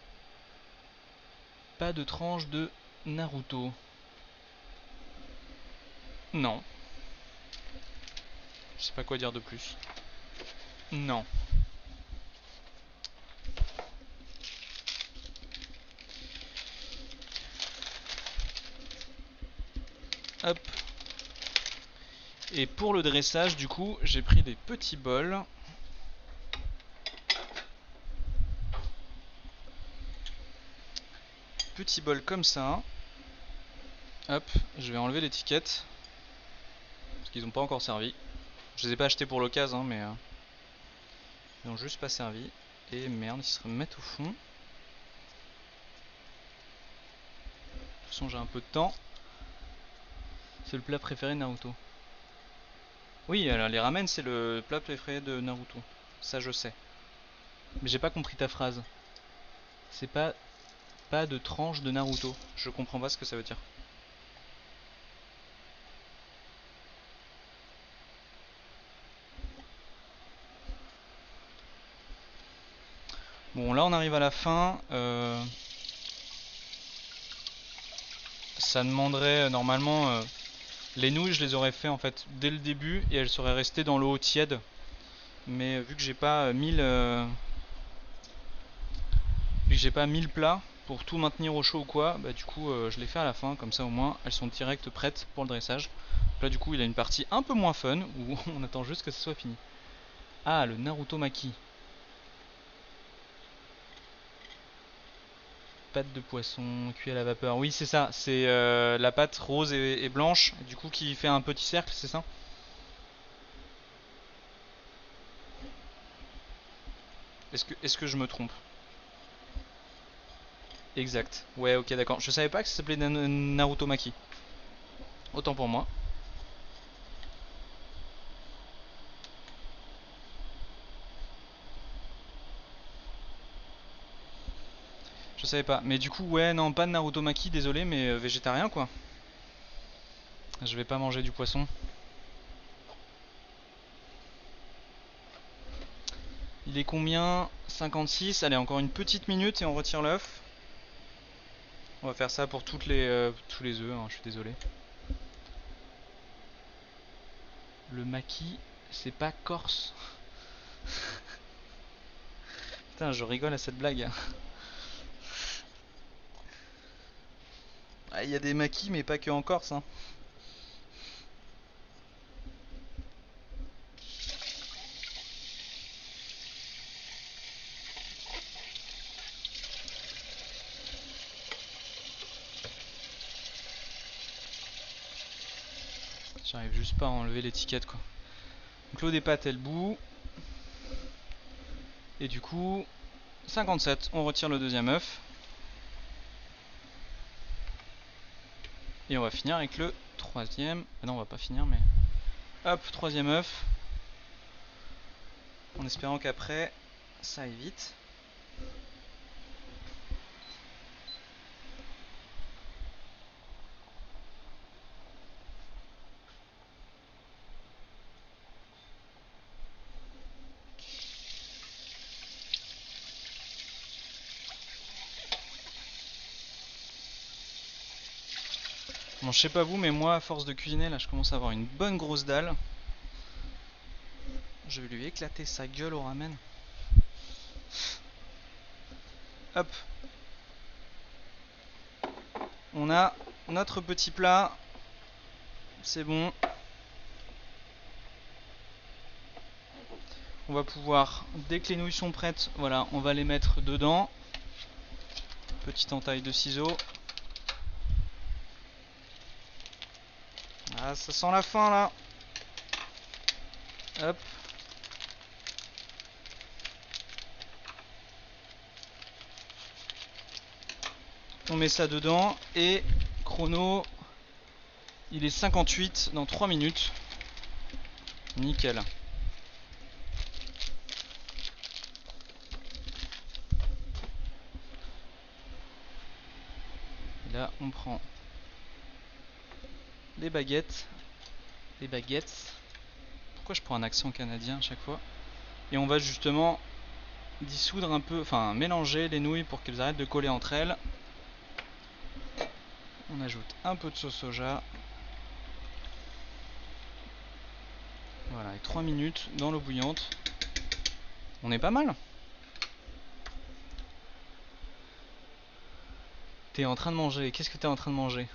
Pas de tranche de Naruto. Non. Je sais pas quoi dire de plus. Non. Hop. Et pour le dressage, du coup, j'ai pris des petits bols. Petit bol comme ça. Hop, je vais enlever l'étiquette. Parce qu'ils n'ont pas encore servi. Je les ai pas achetés pour l'occasion, hein, mais ils n'ont juste pas servi. Et merde, ils se remettent au fond. De toute façon, j'ai un peu de temps. C'est le plat préféré de Naruto. Oui, alors les ramen, c'est le plat préféré de Naruto. Ça, je sais. Mais j'ai pas compris ta phrase. C'est pas de tranche de Naruto. Je comprends pas ce que ça veut dire. Bon, là, on arrive à la fin. Ça demanderait normalement les nouilles, je les aurais fait en fait dès le début et elles seraient restées dans l'eau tiède. Mais vu que j'ai pas mille plats pour tout maintenir au chaud ou quoi, bah du coup je les fais à la fin, comme ça au moins elles sont direct prêtes pour le dressage. Là du coup il a une partie un peu moins fun où on attend juste que ce soit fini. Ah, le Naruto Maki. Pâte de poisson cuit à la vapeur. Oui, c'est ça, c'est la pâte rose et blanche, du coup qui fait un petit cercle, c'est ça? Est-ce que je me trompe? Exact. Ouais, ok, d'accord. Je savais pas que ça s'appelait Naruto Maki. Autant pour moi. Je savais pas. Mais du coup, ouais, non, pas de Naruto Maki, désolé, mais végétarien quoi. Je vais pas manger du poisson. Il est combien? 56. Allez, encore une petite minute et on retire l'œuf. On va faire ça pour tous les œufs, hein, je suis désolé. Le maki, c'est pas corse. Putain, je rigole à cette blague. Ah, il y a des maquis, mais pas que en Corse. Hein. J'arrive juste pas à enlever l'étiquette quoi. Donc l'eau des pâtes elle bout. Et du coup, 57, on retire le deuxième œuf. Et on va finir avec le troisième. Ah non, on va pas finir, mais. Hop, troisième œuf. En espérant qu'après, ça aille vite. Bon, je sais pas vous, mais moi, à force de cuisiner, là, je commence à avoir une bonne grosse dalle. Je vais lui éclater sa gueule au ramen. Hop. On a notre petit plat. C'est bon. On va pouvoir, dès que les nouilles sont prêtes, voilà, on va les mettre dedans. Petite entaille de ciseaux. Ah, ça sent la fin là. Hop. On met ça dedans et chrono, il est 58 dans 3 minutes. Nickel. Et là, on prend les baguettes. Les baguettes. Pourquoi je prends un accent canadien à chaque fois? Et on va justement dissoudre un peu, enfin mélanger les nouilles pour qu'elles arrêtent de coller entre elles. On ajoute un peu de sauce soja. Voilà, et 3 minutes dans l'eau bouillante. On est pas mal. T'es en train de manger. Qu'est-ce que t'es en train de manger?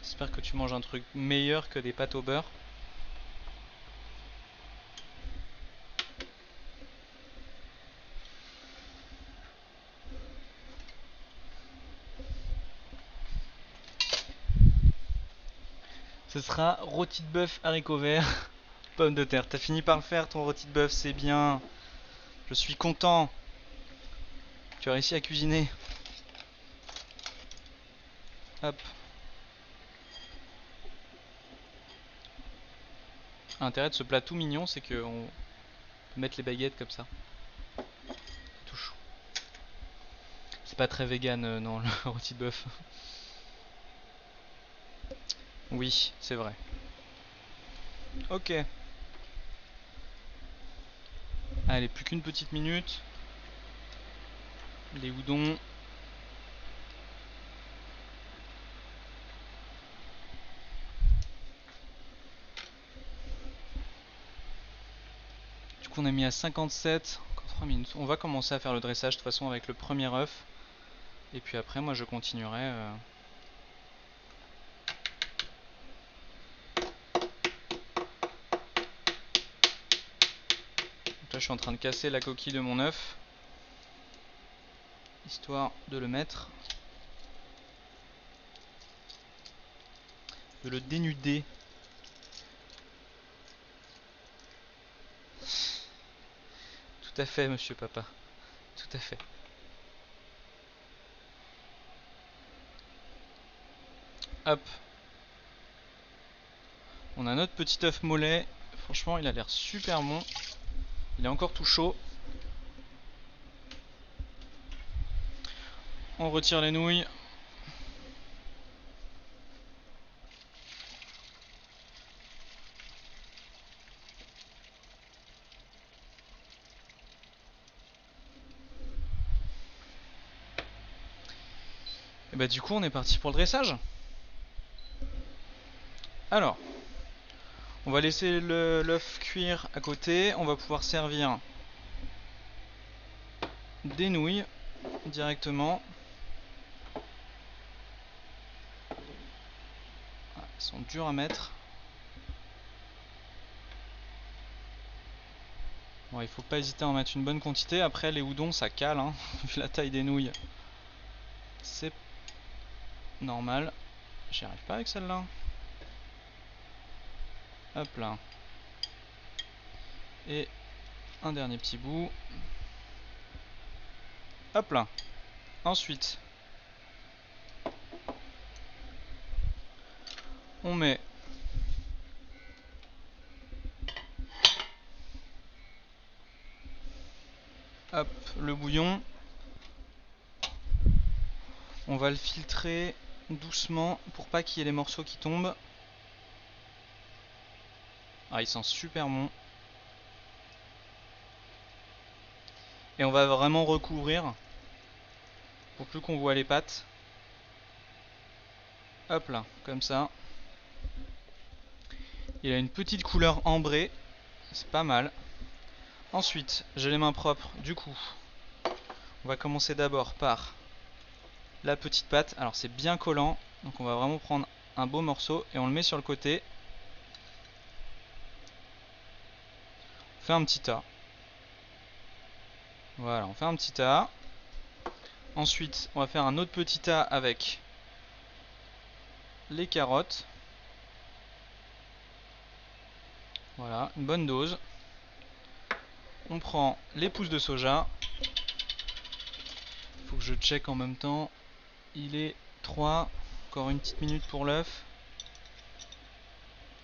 J'espère que tu manges un truc meilleur que des pâtes au beurre. Ce sera rôti de bœuf, haricots verts, pommes de terre. T'as fini par le faire ton rôti de bœuf, c'est bien. Je suis content. Tu as réussi à cuisiner. Hop. L'intérêt de ce plat tout mignon, c'est qu'on peut mettre les baguettes comme ça. Tout chou. C'est pas très vegan, non, le rôti de bœuf. Oui, c'est vrai. Ok. Allez, plus qu'une petite minute. Les udons. Du coup, on a mis à 57. Encore 3 minutes. On va commencer à faire le dressage de toute façon avec le premier œuf. Et puis après, moi, je continuerai. Donc là, je suis en train de casser la coquille de mon œuf. Histoire de le mettre. De le dénuder. Tout à fait, monsieur papa. Tout à fait. Hop. On a notre petit œuf mollet. Franchement, il a l'air super bon. Il est encore tout chaud. On retire les nouilles. Et bah du coup, on est parti pour le dressage. Alors, on va laisser l'œuf cuire à côté. On va pouvoir servir des nouilles directement. Ah, elles sont dures à mettre. Bon, il faut pas hésiter à en mettre une bonne quantité. Après, les udons, ça cale, hein, vu la taille des nouilles. C'est normal. J'y arrive pas avec celle-là. Hop là. Et un dernier petit bout. Hop là. Ensuite, on met hop, le bouillon. On va le filtrer doucement pour pas qu'il y ait les morceaux qui tombent. Ah, il sent super bon. Et on va vraiment recouvrir pour plus qu'on voit les pattes. Hop là, comme ça. Il a une petite couleur ambrée, c'est pas mal. Ensuite, j'ai les mains propres, du coup, on va commencer d'abord par la petite patte. Alors c'est bien collant, donc on va vraiment prendre un beau morceau et on le met sur le côté. On fait un petit tas. Voilà, on fait un petit tas. Ensuite, on va faire un autre petit tas avec les carottes. Voilà, une bonne dose. On prend les pousses de soja. Il faut que je check en même temps. Il est 3. Encore une petite minute pour l'œuf.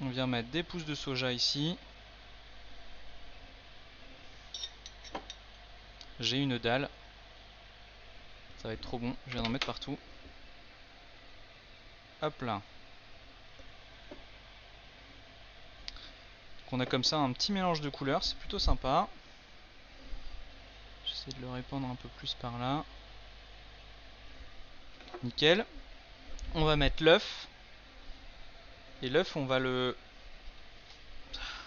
On vient mettre des pousses de soja ici. J'ai une dalle. Ça va être trop bon. Je viens d'en mettre partout. Hop là. Donc on a comme ça un petit mélange de couleurs. C'est plutôt sympa. J'essaie de le répandre un peu plus par là. Nickel. On va mettre l'œuf. Et l'œuf, on va le...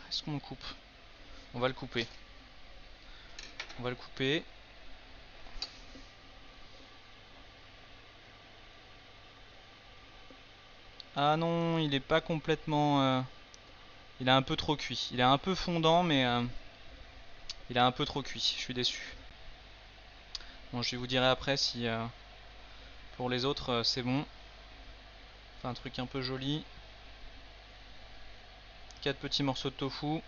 Est-ce qu'on le coupe? On va le couper. On va le couper. Ah non, il est pas complètement... il est un peu trop cuit. Il est un peu fondant, mais il est un peu trop cuit. Je suis déçu. Bon, je vous dirai après si pour les autres c'est bon. Enfin, un truc un peu joli. 4 petits morceaux de tofu.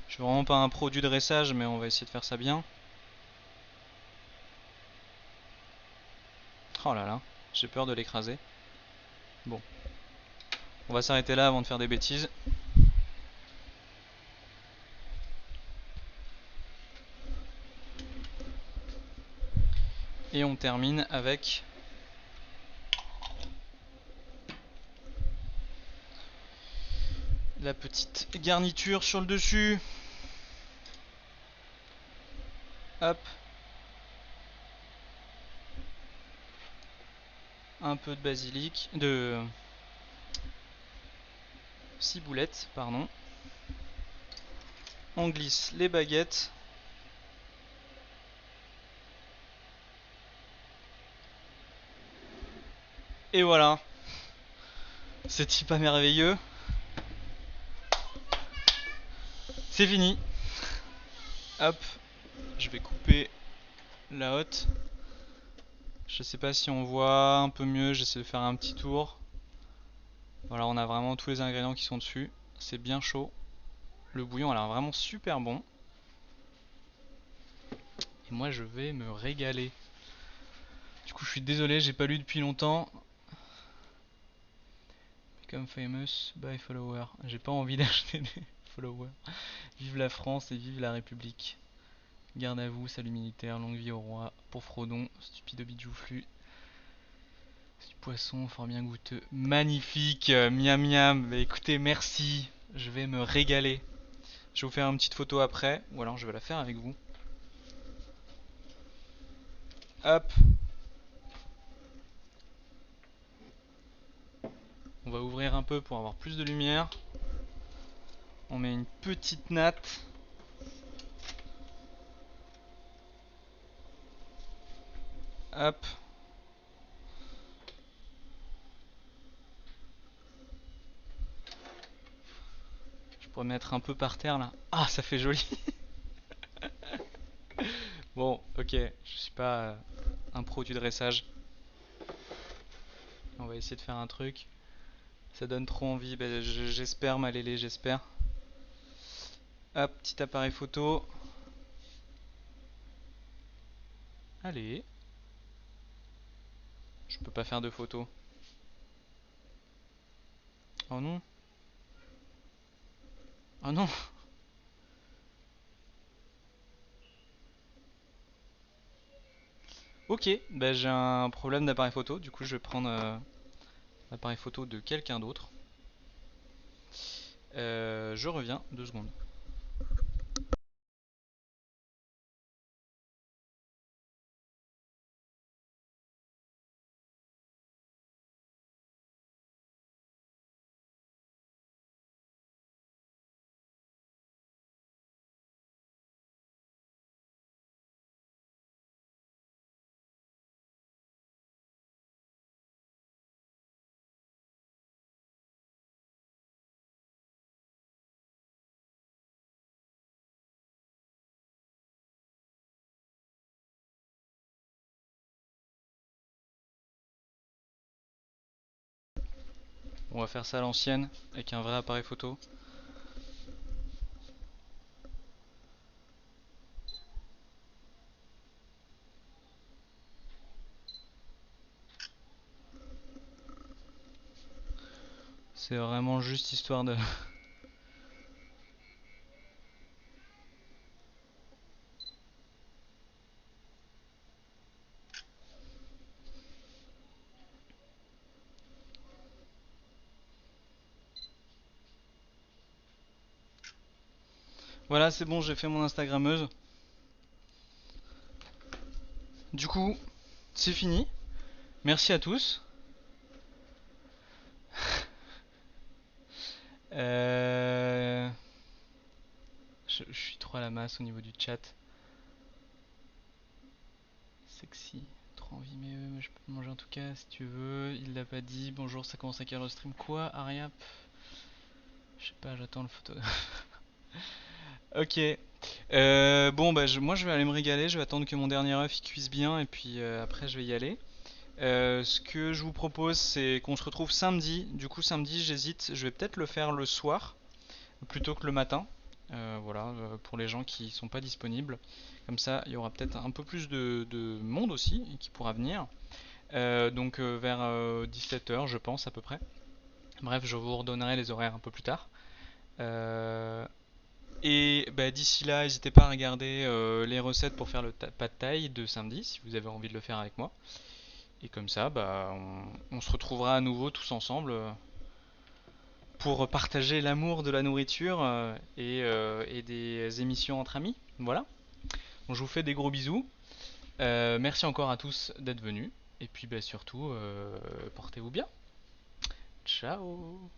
Je suis vraiment pas un pro du dressage, mais on va essayer de faire ça bien. Oh là là, j'ai peur de l'écraser. Bon, on va s'arrêter là avant de faire des bêtises. Et on termine avec la petite garniture sur le dessus. Hop. Un peu de basilic, de ciboulette, pardon. On glisse les baguettes. Et voilà. C'est pas merveilleux. C'est fini. Hop. Je vais couper la hotte. Je sais pas si on voit un peu mieux. J'essaie de faire un petit tour. Voilà, on a vraiment tous les ingrédients qui sont dessus. C'est bien chaud. Le bouillon a l'air vraiment super bon. Et moi je vais me régaler. Du coup je suis désolé, j'ai pas lu depuis longtemps. Become famous by follower. J'ai pas envie d'acheter des followers. Vive la France et vive la République. Garde à vous, salut militaire, longue vie au roi. Pour Frodon, stupide hobbit joufflu. Du poisson, fort bien goûteux. Magnifique, miam miam. Bah, écoutez, merci. Je vais me régaler. Je vais vous faire une petite photo après, ou alors je vais la faire avec vous. Hop. On va ouvrir un peu pour avoir plus de lumière. On met une petite natte. Hop. Je pourrais mettre un peu par terre là. Ah, ça fait joli. Bon, ok. Je suis pas un pro du dressage. On va essayer de faire un truc. Ça donne trop envie. Ben, j'espère, Malélé, j'espère. Hop, petit appareil photo. Allez. Je peux pas faire de photos. Oh non. Oh non. Ok, bah j'ai un problème d'appareil photo. Du coup, je vais prendre l'appareil photo de quelqu'un d'autre. Je reviens 2 secondes. On va faire ça à l'ancienne, avec un vrai appareil photo. C'est vraiment juste histoire de... Voilà, c'est bon, j'ai fait mon Instagrammeuse. Du coup, c'est fini. Merci à tous. Euh... je suis trop à la masse au niveau du chat. Sexy. Trop envie, mais je peux manger en tout cas si tu veux. Il l'a pas dit. Bonjour, ça commence à quelle heure le stream? Quoi, Aria? Je sais pas, j'attends le photo. Ok. Bon, bah, moi je vais aller me régaler. Je vais attendre que mon dernier œuf il cuise bien et puis après je vais y aller. Ce que je vous propose, c'est qu'on se retrouve samedi. Du coup, samedi, j'hésite. Je vais peut-être le faire le soir plutôt que le matin. Voilà, pour les gens qui sont pas disponibles. Comme ça, il y aura peut-être un peu plus de monde aussi qui pourra venir. Donc vers 17 h, je pense à peu près. Bref, je vous redonnerai les horaires un peu plus tard. Euh, et bah, d'ici là, n'hésitez pas à regarder les recettes pour faire le pad thai de samedi si vous avez envie de le faire avec moi. Et comme ça, bah, on se retrouvera à nouveau tous ensemble pour partager l'amour de la nourriture et des émissions entre amis. Voilà. Donc, je vous fais des gros bisous. Merci encore à tous d'être venus. Et puis bah, surtout, portez-vous bien. Ciao